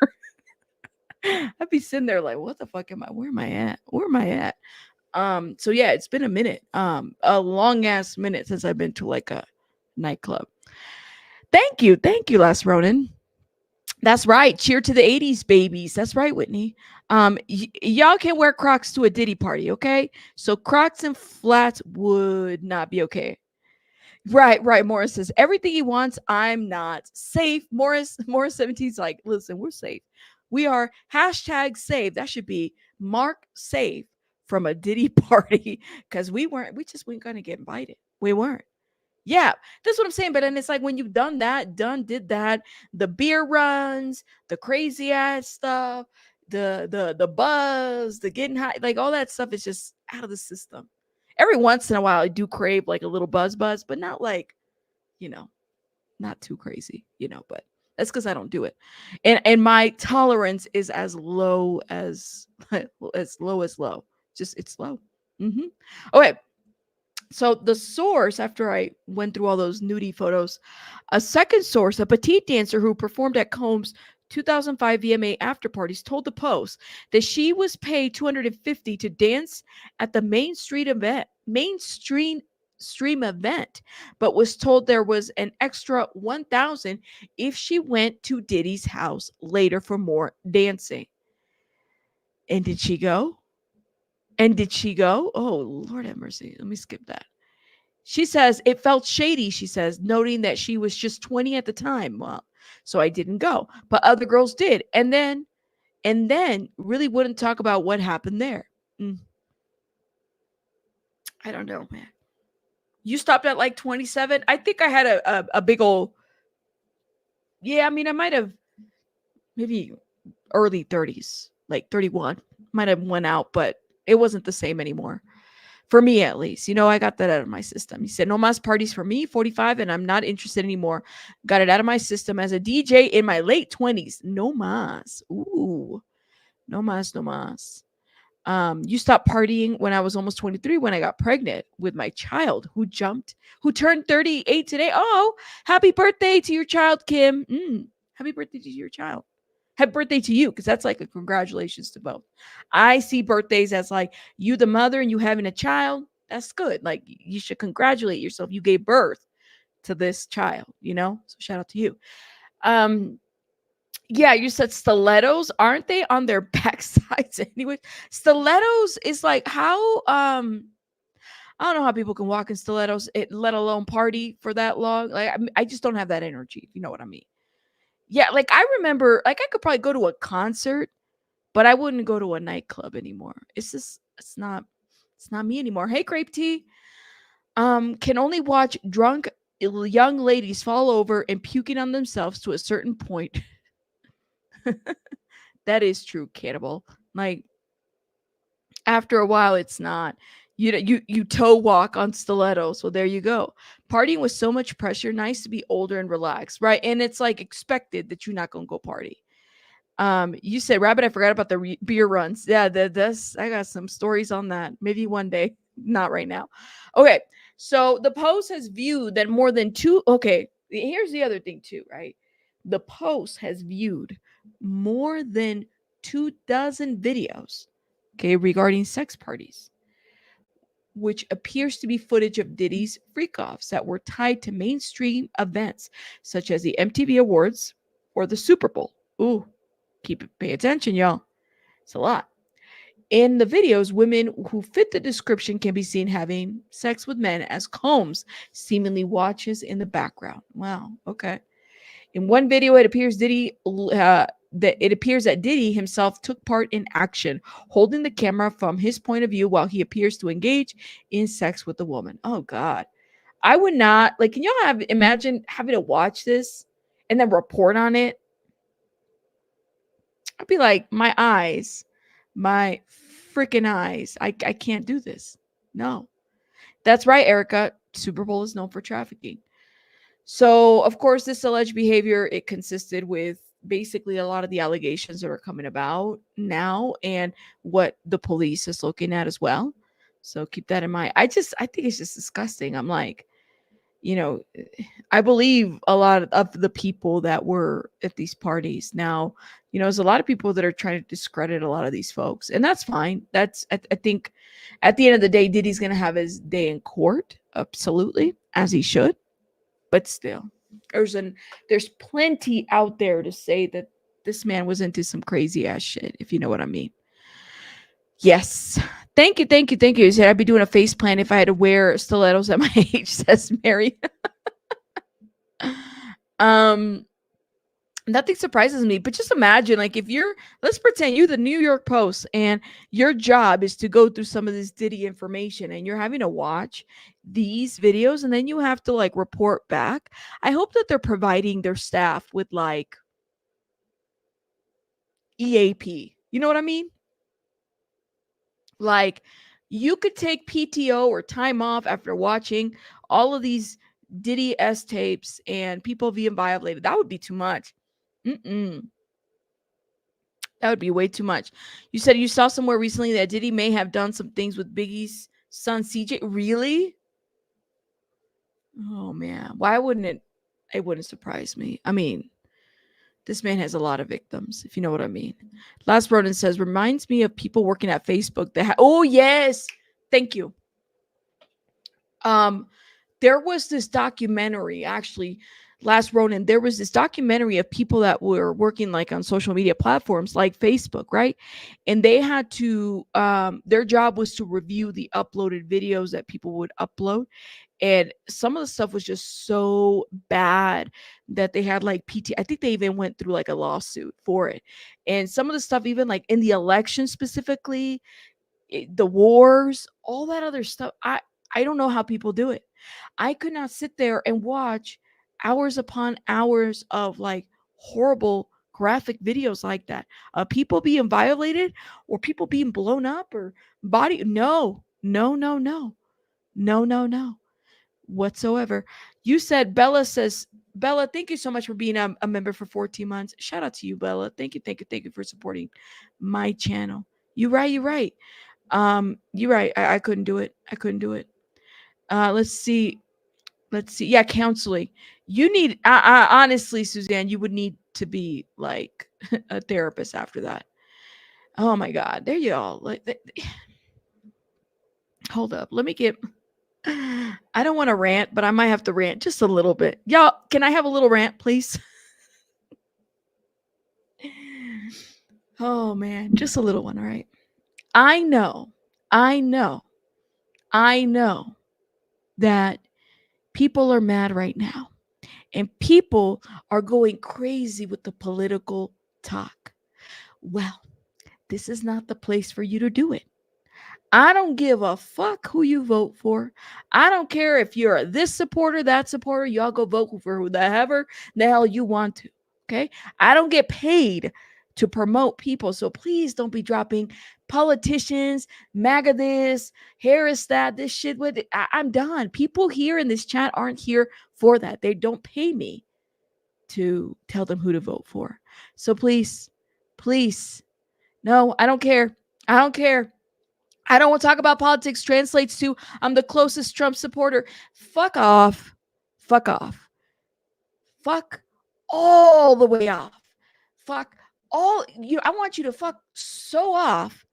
I'd be sitting there like, what the fuck am I? Where am I at? Where am I at? So yeah, it's been a minute. A long ass minute since I've been to like a nightclub. Thank you, Last Ronin. That's right. Cheer to the 80s babies. That's right, Whitney. Y'all can wear Crocs to a Diddy party, okay? So Crocs and flats would not be okay. Right. Morris says everything he wants. I'm not safe. Morris 17's like, listen, we're safe. We are #safe. That should be mark safe from a Diddy party because we just weren't gonna get invited. We weren't. Yeah, that's what I'm saying. But then it's like when you've did that, the beer runs, the crazy ass stuff, the buzz, the getting high, like all that stuff is just out of the system. Every once in a while, I do crave like a little buzz, but not like, not too crazy, but that's because I don't do it. And my tolerance is as low as low. Just it's low. Okay. So the source, after I went through all those nudie photos, a second source, a petite dancer who performed at Combs' 2005 VMA after parties, told the Post that she was paid $250 to dance at the mainstream event, but was told there was an extra $1,000 if she went to Diddy's house later for more dancing. And did she go? Oh, Lord have mercy. Let me skip that. She says it felt shady, she says, noting that she was just 20 at the time. Well, so I didn't go, but other girls did. And then really wouldn't talk about what happened there. I don't know, man. You stopped at like 27. I think I had a big old, yeah, I mean, I might have maybe early 30s, like 31. Might have went out, but it wasn't the same anymore. For me, at least. I got that out of my system. He said, no mas parties for me, 45, and I'm not interested anymore. Got it out of my system as a DJ in my late 20s. No mas. Ooh. No mas. You stopped partying when I was almost 23 when I got pregnant with my child who turned 38 today. Oh, happy birthday to your child, Kim. Happy birthday to your child. Happy birthday to you, because that's like a congratulations to both. I see birthdays as like you, the mother, and you having a child. That's good. Like you should congratulate yourself. You gave birth to this child, So shout out to you. Yeah, you said stilettos, aren't they on their backsides anyway? Stilettos is like how I don't know how people can walk in stilettos, let alone party for that long. Like I just don't have that energy, if you know what I mean. Yeah, like I remember, like I could probably go to a concert, but I wouldn't go to a nightclub anymore. It's not me anymore. Hey, Grape Tea. Can only watch drunk young ladies fall over and puking on themselves to a certain point. That is true, Cannibal. Like, After a while, it's not. You toe walk on stilettos. So there you go. Partying with so much pressure. Nice to be older and relaxed, right? And it's like expected that you're not gonna go party. You said, Rabbit, I forgot about the beer runs. Yeah, that's I got some stories on that. Maybe one day, not right now. Okay, so the Post has viewed that more than two. Okay, here's the other thing too, right? The Post has viewed more than 2 dozen videos, okay, regarding sex parties, which appears to be footage of Diddy's freak-offs that were tied to mainstream events such as the MTV Awards or the Super Bowl. Ooh, pay attention, y'all. It's a lot. In the videos, women who fit the description can be seen having sex with men as Combs seemingly watches in the background. Wow. Okay. In one video, it appears that Diddy himself took part in action, holding the camera from his point of view while he appears to engage in sex with the woman. Oh God, I would not like. Can y'all imagine having to watch this and then report on it? I'd be like, my eyes, my freaking eyes. I can't do this. No. That's right, Erica. Super Bowl is known for trafficking. So, of course, this alleged behavior, it consisted with basically a lot of the allegations that are coming about now and what the police is looking at as well. So keep that in mind. I think it's just disgusting. I'm like, you know, I believe a lot of the people that were at these parties. Now, there's a lot of people that are trying to discredit a lot of these folks, and that's fine. I think at the end of the day, Diddy's going to have his day in court, absolutely, as he should. But still, there's plenty out there to say that this man was into some crazy ass shit, if you know what I mean. Yes. Thank you. He said I'd be doing a face plant if I had to wear stilettos at my age, says Mary. Nothing surprises me, but just imagine, like, let's pretend you're the New York Post and your job is to go through some of this Diddy information and you're having to watch these videos and then you have to like report back. I hope that they're providing their staff with like EAP. You know what I mean? Like, you could take PTO or time off after watching all of these Diddy S tapes and people being violated. That would be too much. That would be way too much. You said you saw somewhere recently that Diddy may have done some things with Biggie's son, CJ. Really? Oh, man. Why wouldn't it? It wouldn't surprise me. I mean, this man has a lot of victims, if you know what I mean. Last Ronan says, reminds me of people working at Facebook that oh, yes. Thank you. There was this documentary, actually, Last Ronin, there was this documentary of people that were working like on social media platforms like Facebook, right? And they had to, their job was to review the uploaded videos that people would upload. And some of the stuff was just so bad that they had like I think they even went through like a lawsuit for it. And some of the stuff, even like in the election specifically, the wars, all that other stuff, I don't know how people do it. I could not sit there and watch hours upon hours of like horrible graphic videos like that. People being violated or people being blown up or body. No whatsoever. You said Bella says, Bella, thank you so much for being a member for 14 months. Shout out to you, Bella. Thank you for supporting my channel. You're right. You're right. I couldn't do it. Let's see. Yeah, counseling. You need, honestly, Suzanne, you would need to be like a therapist after that. Oh my God. There you all. Hold up. Let me get, I don't want to rant, but I might have to rant just a little bit. Y'all, can I have a little rant, please? Oh man, just a little one. All right. I know that people are mad right now and people are going crazy with the political talk. Well, this is not the place for you to do it. I don't give a fuck who you vote for. I don't care if you're this supporter, that supporter. Y'all go vote for whoever the hell you want to. Okay. I don't get paid to promote people. So please don't be dropping politicians, MAGA this, Harris that, this shit with it. I'm done. People here in this chat aren't here for that. They don't pay me to tell them who to vote for. So please, please, no, I don't care. I don't care. I don't want to talk about politics. Translates to I'm the closest Trump supporter. Fuck off. Fuck off. Fuck all the way off. Fuck all you. I want you to fuck so off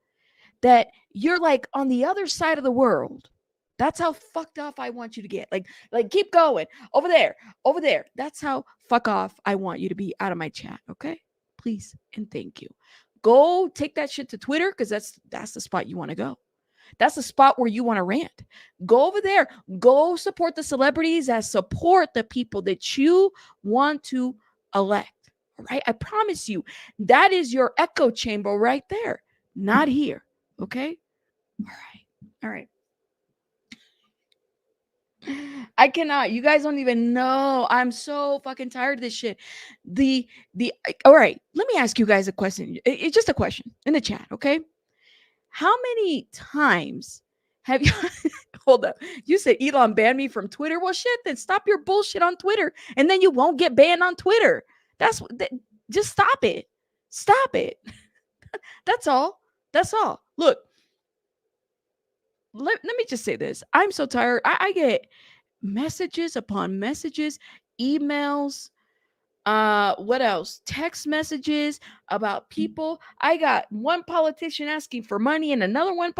that you're like on the other side of the world. That's how fucked off I want you to get. Like keep going. Over there. Over there. That's how fuck off I want you to be out of my chat, okay? Please and thank you. Go take that shit to Twitter because that's the spot you want to go. That's the spot where you want to rant. Go over there. Go support the celebrities that support the people that you want to elect. All right? I promise you, that is your echo chamber right there. Not here. Okay? All right. All right. I cannot. You guys don't even know. I'm so fucking tired of this shit. All right. Let me ask you guys a question. It's just a question in the chat, okay? How many times have you hold up? You said Elon banned me from Twitter. Well, shit, then stop your bullshit on Twitter, and then you won't get banned on Twitter. Just stop it. Stop it. That's all. That's all. Look, let me just say this. I'm so tired. I get messages upon messages, emails, what else? Text messages about people. I got one politician asking for money and another one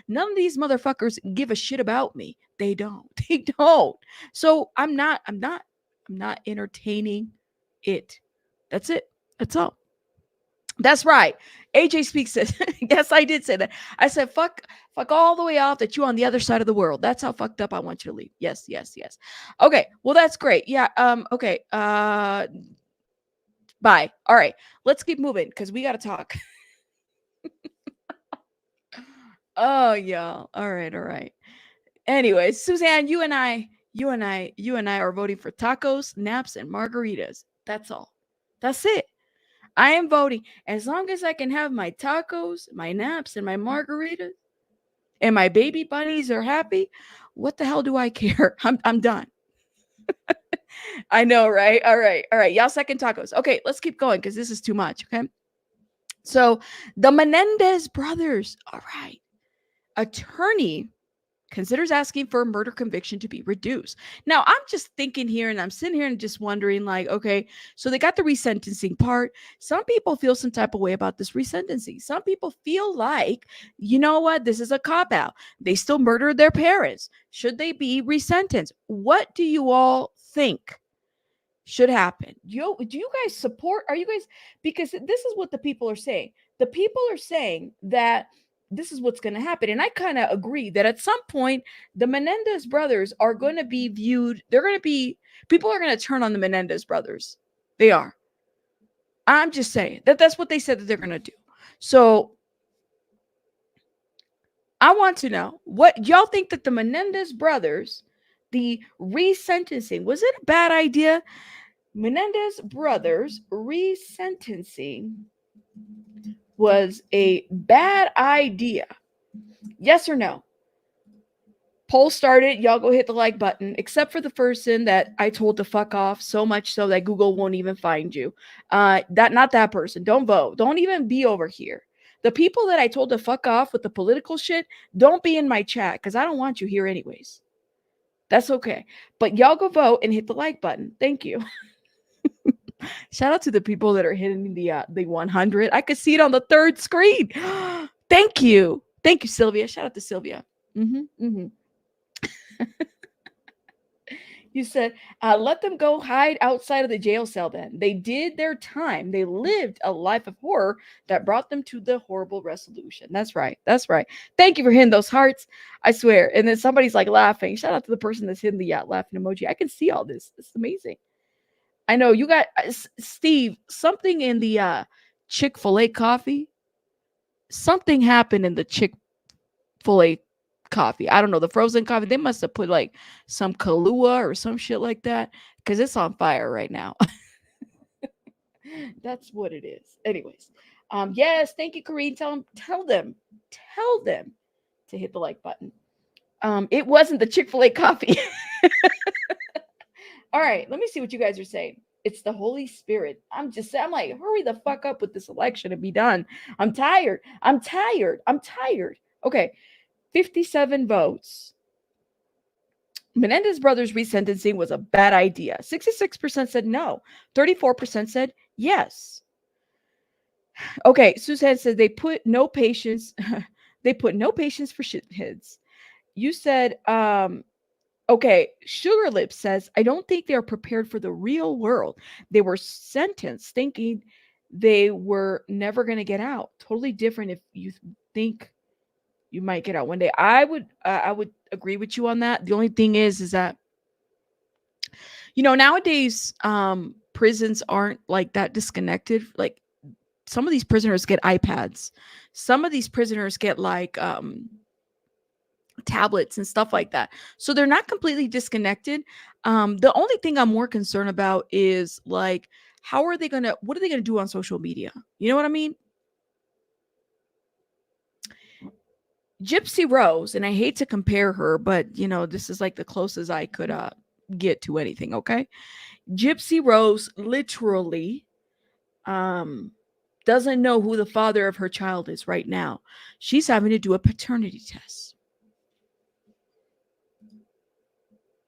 none of these motherfuckers give a shit about me. They don't. They don't. So I'm not entertaining it. That's it. That's all. That's right. AJ Speaks says, yes, I did say that. I said, fuck all the way off that you on the other side of the world. That's how fucked up I want you to leave. Yes, yes, yes. Okay. Well, that's great. Yeah. Okay. Bye. All right. Let's keep moving because we got to talk. Oh, yeah. All right. All right. Anyway, Suzanne, you and I are voting for tacos, naps, and margaritas. That's all. That's it. I am voting. As long as I can have my tacos, my naps, and my margaritas, and my baby bunnies are happy, what the hell do I care? I'm done. I know, right? All right. All right. Y'all second tacos. Okay, let's keep going because this is too much. Okay. So the Menendez brothers, all right. Attorney considers asking for a murder conviction to be reduced. Now, I'm just thinking here and I'm sitting here and just wondering, like, okay, so they got the resentencing part. Some people feel some type of way about this resentencing. Some people feel like, you know what, this is a cop out. They still murdered their parents. Should they be resentenced? What do you all think should happen? Do you guys support? Are you guys, because this is what the people are saying. The people are saying that this is what's going to happen. And I kind of agree that at some point, the Menendez brothers are going to be viewed. People are going to turn on the Menendez brothers. They are. I'm just saying that's what they said that they're going to do. So I want to know what y'all think that the Menendez brothers, the resentencing, was it a bad idea? Menendez brothers resentencing was a bad idea. Yes or no? Poll started. Y'all go hit the like button, except for the person that I told to fuck off so much so that Google won't even find you. Not that person. Don't vote. Don't even be over here. The people that I told to fuck off with the political shit, don't be in my chat because I don't want you here anyways. That's okay. But y'all go vote and hit the like button. Thank you. Shout out to the people that are hitting the 100. I could see it on the third screen. Thank you. Thank you, Sylvia. Shout out to Sylvia. You said, let them go hide outside of the jail cell then. They did their time. They lived a life of horror that brought them to the horrible resolution. That's right. That's right. Thank you for hitting those hearts. I swear. And then somebody's like laughing. Shout out to the person that's hitting the laughing emoji. I can see all this. It's amazing. I know you got Steve, something in the Chick-fil-A coffee. Something happened in the Chick-fil-A coffee. I don't know, the frozen coffee. They must have put like some Kahlua or some shit like that because it's on fire right now. That's what it is. Anyways, Yes, thank you, Kareem. Tell them to hit the like button. It wasn't the Chick-fil-A coffee. All right, let me see what you guys are saying. It's the Holy Spirit. I'm like, hurry the fuck up with this election and be done. I'm tired. Okay, 57 votes. Menendez Brothers resentencing was a bad idea. 66% said no. 34% said yes. Okay, Suzanne said they put no patience. They put no patience for shitheads. You said, okay, Sugar Lips says, I don't think they're prepared for the real world. They were sentenced thinking they were never going to get out. Totally different if you think you might get out one day. I would agree with you on that. The only thing is that, nowadays, prisons aren't like that disconnected. Like some of these prisoners get iPads. Some of these prisoners get like, tablets and stuff like that. So they're not completely disconnected. The only thing I'm more concerned about is like, what are they going to do on social media? You know what I mean? Gypsy Rose, and I hate to compare her, but this is like the closest I could get to anything. Okay. Gypsy Rose literally doesn't know who the father of her child is right now. She's having to do a paternity test.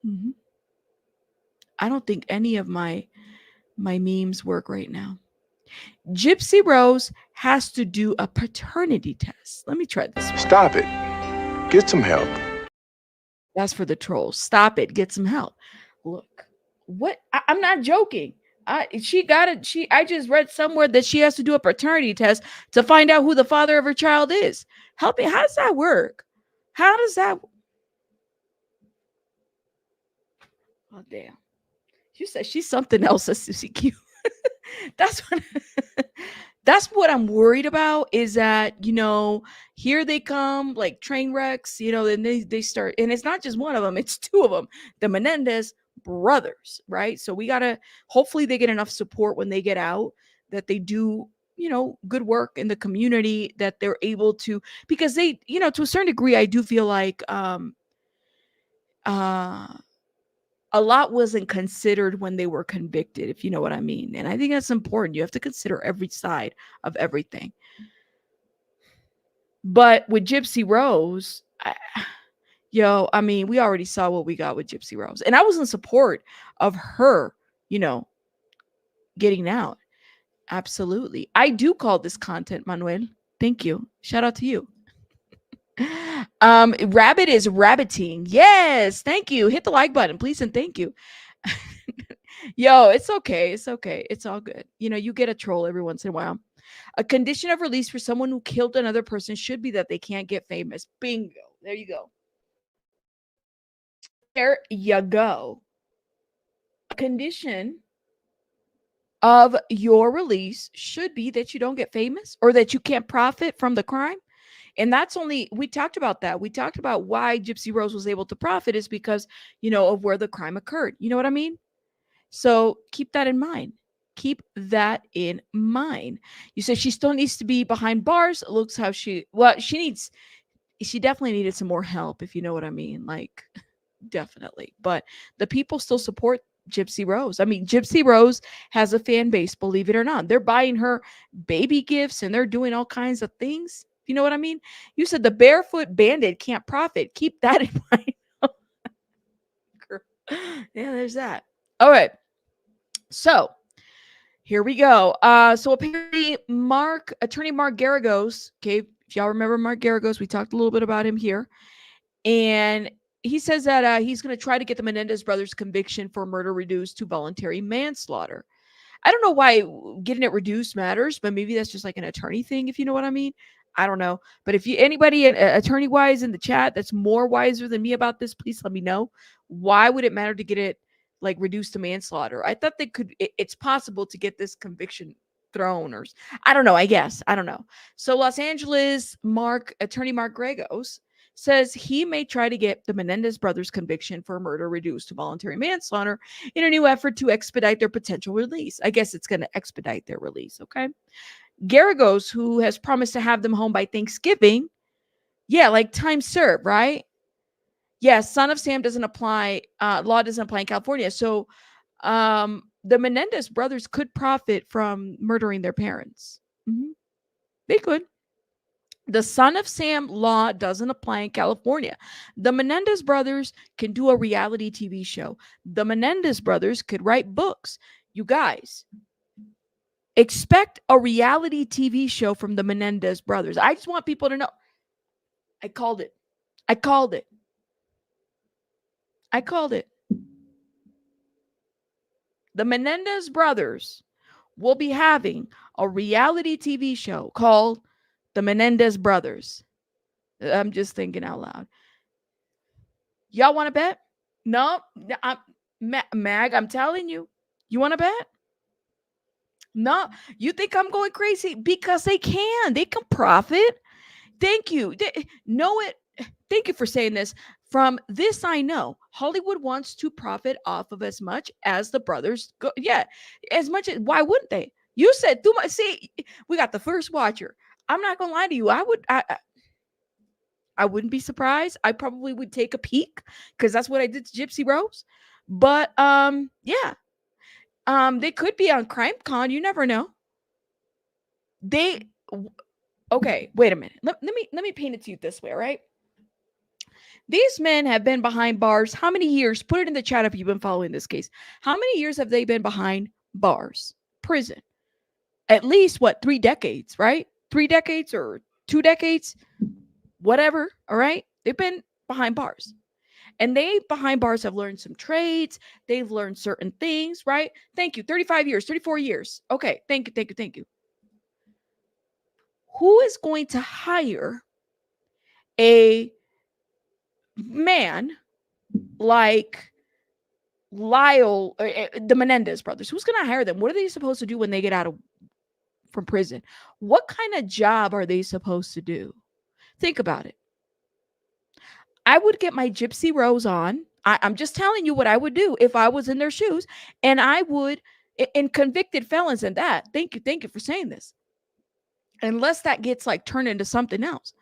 Mm-hmm. I don't think any of my memes work right now. Gypsy Rose has to do a paternity test. Let me try this one. Stop it. Get some help. That's for the trolls. Stop it. Get some help. Look, what? I'm not joking. I just read somewhere that she has to do a paternity test to find out who the father of her child is. Help me. How does that work? How does that? Oh, damn. You said she's something else, SCQ. That's what I'm worried about, is that, here they come like train wrecks, and they start, and it's not just one of them, it's two of them, the Menendez brothers, right? So we gotta, hopefully they get enough support when they get out, that they do, good work in the community, that they're able to, because they, to a certain degree, I do feel like, a lot wasn't considered when they were convicted, if you know what I mean. And I think that's important. You have to consider every side of everything. But with Gypsy Rose, we already saw what we got with Gypsy Rose. And I was in support of her, getting out. Absolutely. I do call this content, Manuel. Thank you. Shout out to you. Rabbit is rabbiting. Yes, thank you. Hit the like button, please, and thank you. Yo, it's okay. It's okay. It's all good. You get a troll every once in a while. A condition of release for someone who killed another person should be that they can't get famous. Bingo. There you go. There you go. A condition of your release should be that you don't get famous or that you can't profit from the crime. And we talked about that. We talked about why Gypsy Rose was able to profit is because, of where the crime occurred. You know what I mean? So keep that in mind. Keep that in mind. You said she still needs to be behind bars. It looks how she definitely needed some more help, if you know what I mean. Like, definitely. But the people still support Gypsy Rose. I mean, Gypsy Rose has a fan base, believe it or not. They're buying her baby gifts and they're doing all kinds of things. You know what I mean? You said the barefoot bandit can't profit. Keep that in mind. Yeah, there's that. All right. So here we go. So apparently attorney Mark Garagos, okay, if y'all remember Mark Garagos, we talked a little bit about him here. And he says that he's going to try to get the Menendez brothers conviction for murder reduced to voluntary manslaughter. I don't know why getting it reduced matters, but maybe that's just like an attorney thing, if you know what I mean. I don't know. But if anybody attorney wise in the chat that's more wiser than me about this, please let me know. Why would it matter to get it like reduced to manslaughter? I thought it's possible to get this conviction thrown, or I don't know. I guess. I don't know. So Los Angeles attorney Mark Gregos says he may try to get the Menendez brothers conviction for murder reduced to voluntary manslaughter in a new effort to expedite their potential release. I guess it's going to expedite their release. Okay. Garagos, who has promised to have them home by Thanksgiving. Yeah, like time served, right? Yeah, son of Sam doesn't apply. Law doesn't apply in California. So the Menendez brothers could profit from murdering their parents. They could. The son of Sam law doesn't apply in California. The Menendez brothers can do a reality TV show. The Menendez brothers could write books. You guys, expect a reality TV show from the Menendez brothers. I just want people to know. I called it. I called it. I called it. The Menendez brothers will be having a reality TV show called The Menendez Brothers. I'm just thinking out loud. Y'all want to bet? No, Mag, I'm telling you. You want to bet? No, you think I'm going crazy? Because they can. They can profit. Thank you. Know it. Thank you for saying this. From this, I know Hollywood wants to profit off of as much as the brothers go. Yeah, as much as, why wouldn't they? You said too much. See, we got the first watcher. I'm not gonna lie to you. I wouldn't be surprised. I probably would take a peek because that's what I did to Gypsy Rose. But yeah. They could be on Crime Con. You never know. Okay, wait a minute. Let me paint it to you this way, all right? These men have been behind bars. How many years? Put it in the chat if you've been following this case. How many years have they been behind bars? Prison. At least, what, 3 decades, right? 3 decades or 2 decades? Whatever, all right? They've been behind bars. And they, behind bars, have learned some trades. They've learned certain things, right? Thank you. 35 years, 34 years. Okay, thank you. Who is going to hire a man like Lyle, the Menendez brothers? Who's going to hire them? What are they supposed to do when they get out from prison? What kind of job are they supposed to do? Think about it. I would get my Gypsy Rose on. I'm just telling you what I would do if I was in their shoes. And I would, in convicted felons and that, thank you for saying this. Unless that gets like turned into something else.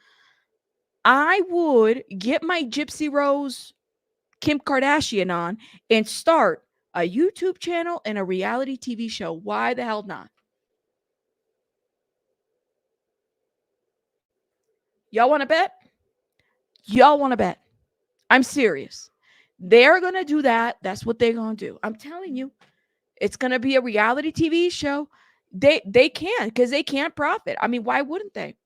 I would get my Gypsy Rose Kim Kardashian on and start a YouTube channel and a reality TV show. Why the hell not? Y'all want to bet? Y'all want to bet? I'm serious. They're going to do that. That's what they're going to do. I'm telling you. It's going to be a reality TV show. They can, because they can't profit. I mean, why wouldn't they?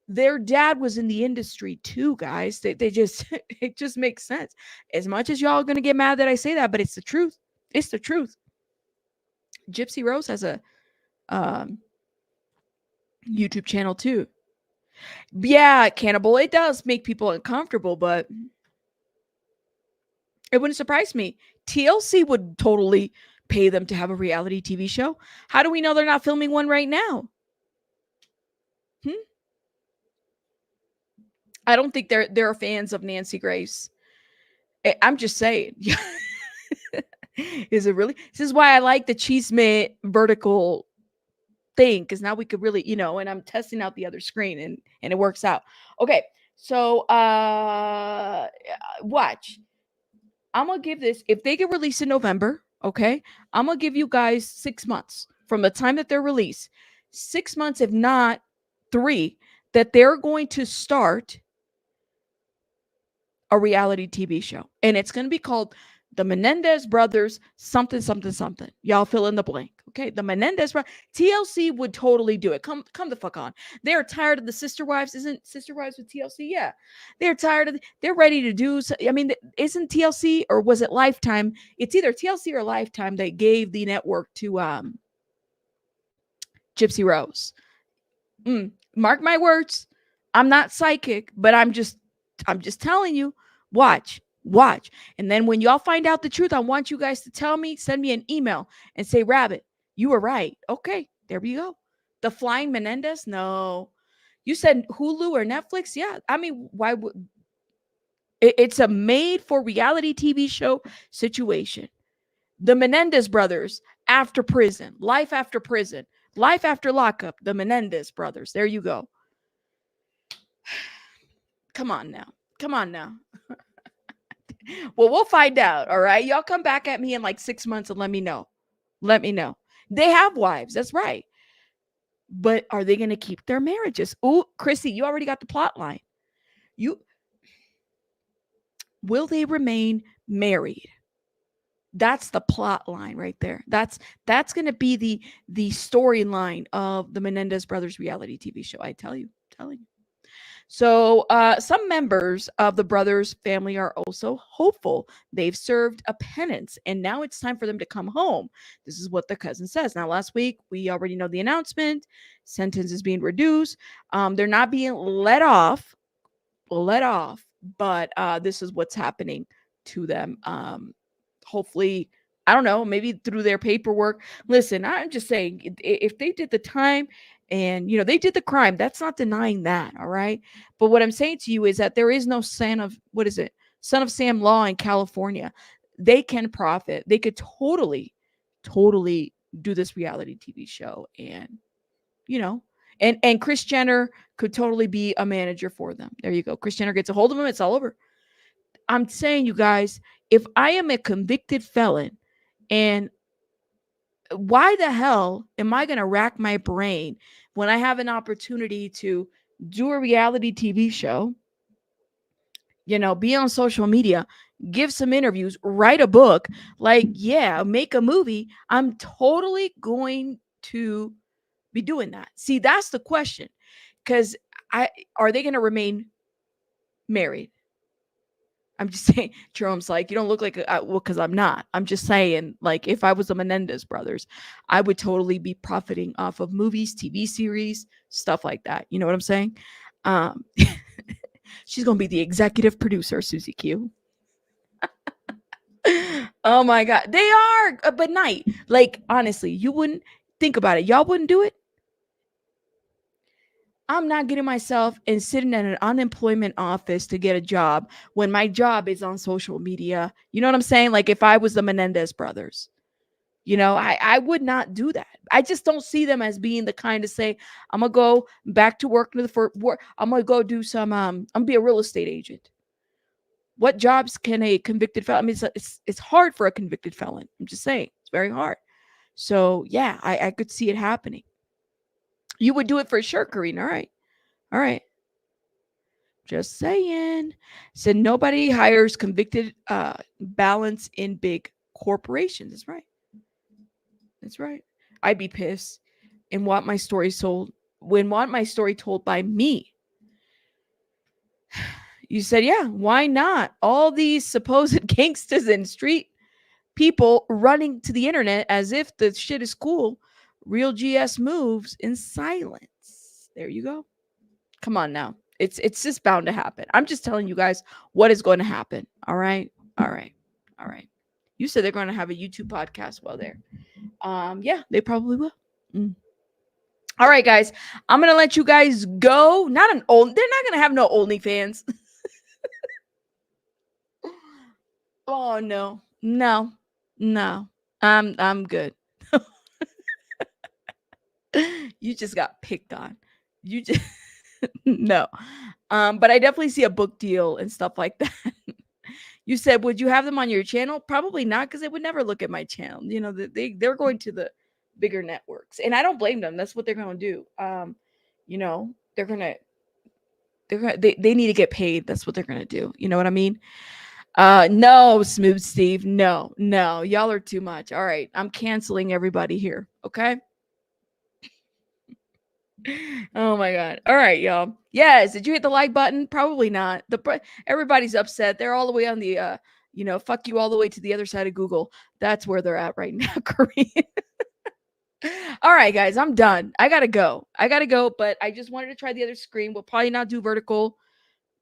Their dad was in the industry too, guys. They just, it just makes sense. As much as y'all are going to get mad that I say that, but it's the truth. It's the truth. Gypsy Rose has a YouTube channel too. Yeah, Cannibal, it does make people uncomfortable, but it wouldn't surprise me. TLC would totally pay them to have a reality TV show. How do we know they're not filming one right now? I don't think they're fans of Nancy Grace. I'm just saying. Is it really? This is why I like the CHISME vertical thing, because now we could really, and I'm testing out the other screen and it works out. Okay, so watch. I'm gonna give this, if they get released in November, okay, I'm gonna give you guys 6 months from the time that they're released. 6 months, if not 3, that they're going to start a reality TV show. And it's going to be called The Menendez Brothers something. Y'all fill in the blank. Okay. The Menendez Brothers. TLC would totally do it. Come the fuck on. They're tired of the Sister Wives. Isn't Sister Wives with TLC? Yeah. They're tired of they're ready to do. I mean, isn't TLC, or was it Lifetime? It's either TLC or Lifetime that gave the network to Gypsy Rose. Mark my words. I'm not psychic, but I'm just telling you. Watch. And then when y'all find out the truth, I want you guys to tell me, send me an email and say, Rabbit, you were right. Okay, there we go. The Flying Menendez? No. You said Hulu or Netflix? Yeah. I mean, why would it's a made for reality TV show situation. The Menendez brothers after prison, life after prison. Life After Lockup, the Menendez Brothers. There you go. Come on now. Come on now. Well, we'll find out. All right. Y'all come back at me in like 6 months and let me know. Let me know. They have wives. That's right. But are they going to keep their marriages? Ooh, Chrissy, you already got the plot line. You will they remain married? That's the plot line right there. That's going to be the storyline of the Menendez Brothers reality TV show. I tell you, telling you. So, some members of the brothers' family are also hopeful. They've served a penance, and now it's time for them to come home. This is what the cousin says. Now, last week, we already know the announcement. Sentence is being reduced. They're not being let off, but this is what's happening to them. Hopefully, I don't know, maybe through their paperwork. Listen, I'm just saying, if they did the time and they did the crime, that's not denying that. All right. But what I'm saying to you is that there is no son of Sam law in California. They can profit. They could totally do this reality TV show, and you know and Kris Jenner could totally be a manager for them. There you go. Kris Jenner gets a hold of them, it's all over. I'm saying, you guys, if I am a convicted felon, and why the hell am I going to rack my brain when I have an opportunity to do a reality TV show, be on social media, give some interviews, write a book, make a movie? I'm totally going to be doing that. See, that's the question. Because are they going to remain married? I'm just saying. Jerome's like, you don't look like well, because I'm not. I'm just saying, like, if I was the Menendez brothers, I would totally be profiting off of movies, TV series, stuff like that. You know what I'm saying? Um, she's gonna be the executive producer, Susie Q. Oh my God, they are. But night, like, honestly, you wouldn't think about it. Y'all wouldn't do it. I'm not getting myself and sitting at an unemployment office to get a job when my job is on social media. You know what I'm saying? Like, if I was the Menendez brothers, I would not do that. I just don't see them as being the kind to say, I'm going to go back to work for work. I'm going to go do some, I'm going to be a real estate agent. What jobs can a convicted felon? I mean, it's hard for a convicted felon. I'm just saying, it's very hard. So yeah, I could see it happening. You would do it for sure, Karina. All right. Just saying. Said nobody hires convicted balance in big corporations. That's right. That's right. I'd be pissed and want my story told by me. You said, yeah, why not? All these supposed gangsters and street people running to the internet as if the shit is cool. Real GS moves in silence. There you go. Come on now. It's just bound to happen. I'm just telling you guys what is going to happen. All right. You said they're going to have a YouTube podcast while there. Yeah, they probably will. All right, guys. I'm gonna let you guys go. They're not gonna have no OnlyFans. Oh no. I'm good. You just got picked on. You just no. But I definitely see a book deal and stuff like that. You said, would you have them on your channel? Probably not, because they would never look at my channel. They're going to the bigger networks, and I don't blame them. That's what they're going to do. They need to get paid. That's what they're going to do. You know what I mean? No, Smooth Steve. No, y'all are too much. All right. I'm canceling everybody here. Okay. Oh my God. All right, y'all. Yes. Did you hit the like button? Probably not. Everybody's upset. They're all the way on the, fuck you all the way to the other side of Google. That's where they're at right now, Korean. All right, guys, I'm done. I gotta go, but I just wanted to try the other screen. We'll probably not do vertical.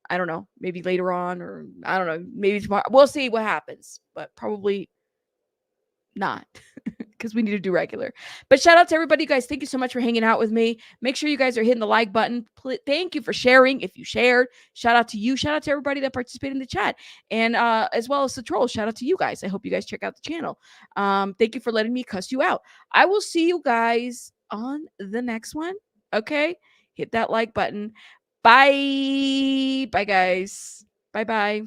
I don't know, maybe later on, or I don't know, maybe tomorrow. We'll see what happens, but probably not, because we need to do regular. But shout out to everybody, guys. Thank you so much for hanging out with me. Make sure you guys are hitting the like button. Thank you for sharing. If you shared, shout out to you. Shout out to everybody that participated in the chat, and as well as the trolls. Shout out to you guys. I hope you guys check out the channel. Thank you for letting me cuss you out. I will see you guys on the next one. Okay, hit that like button. Bye. Bye, guys. Bye bye.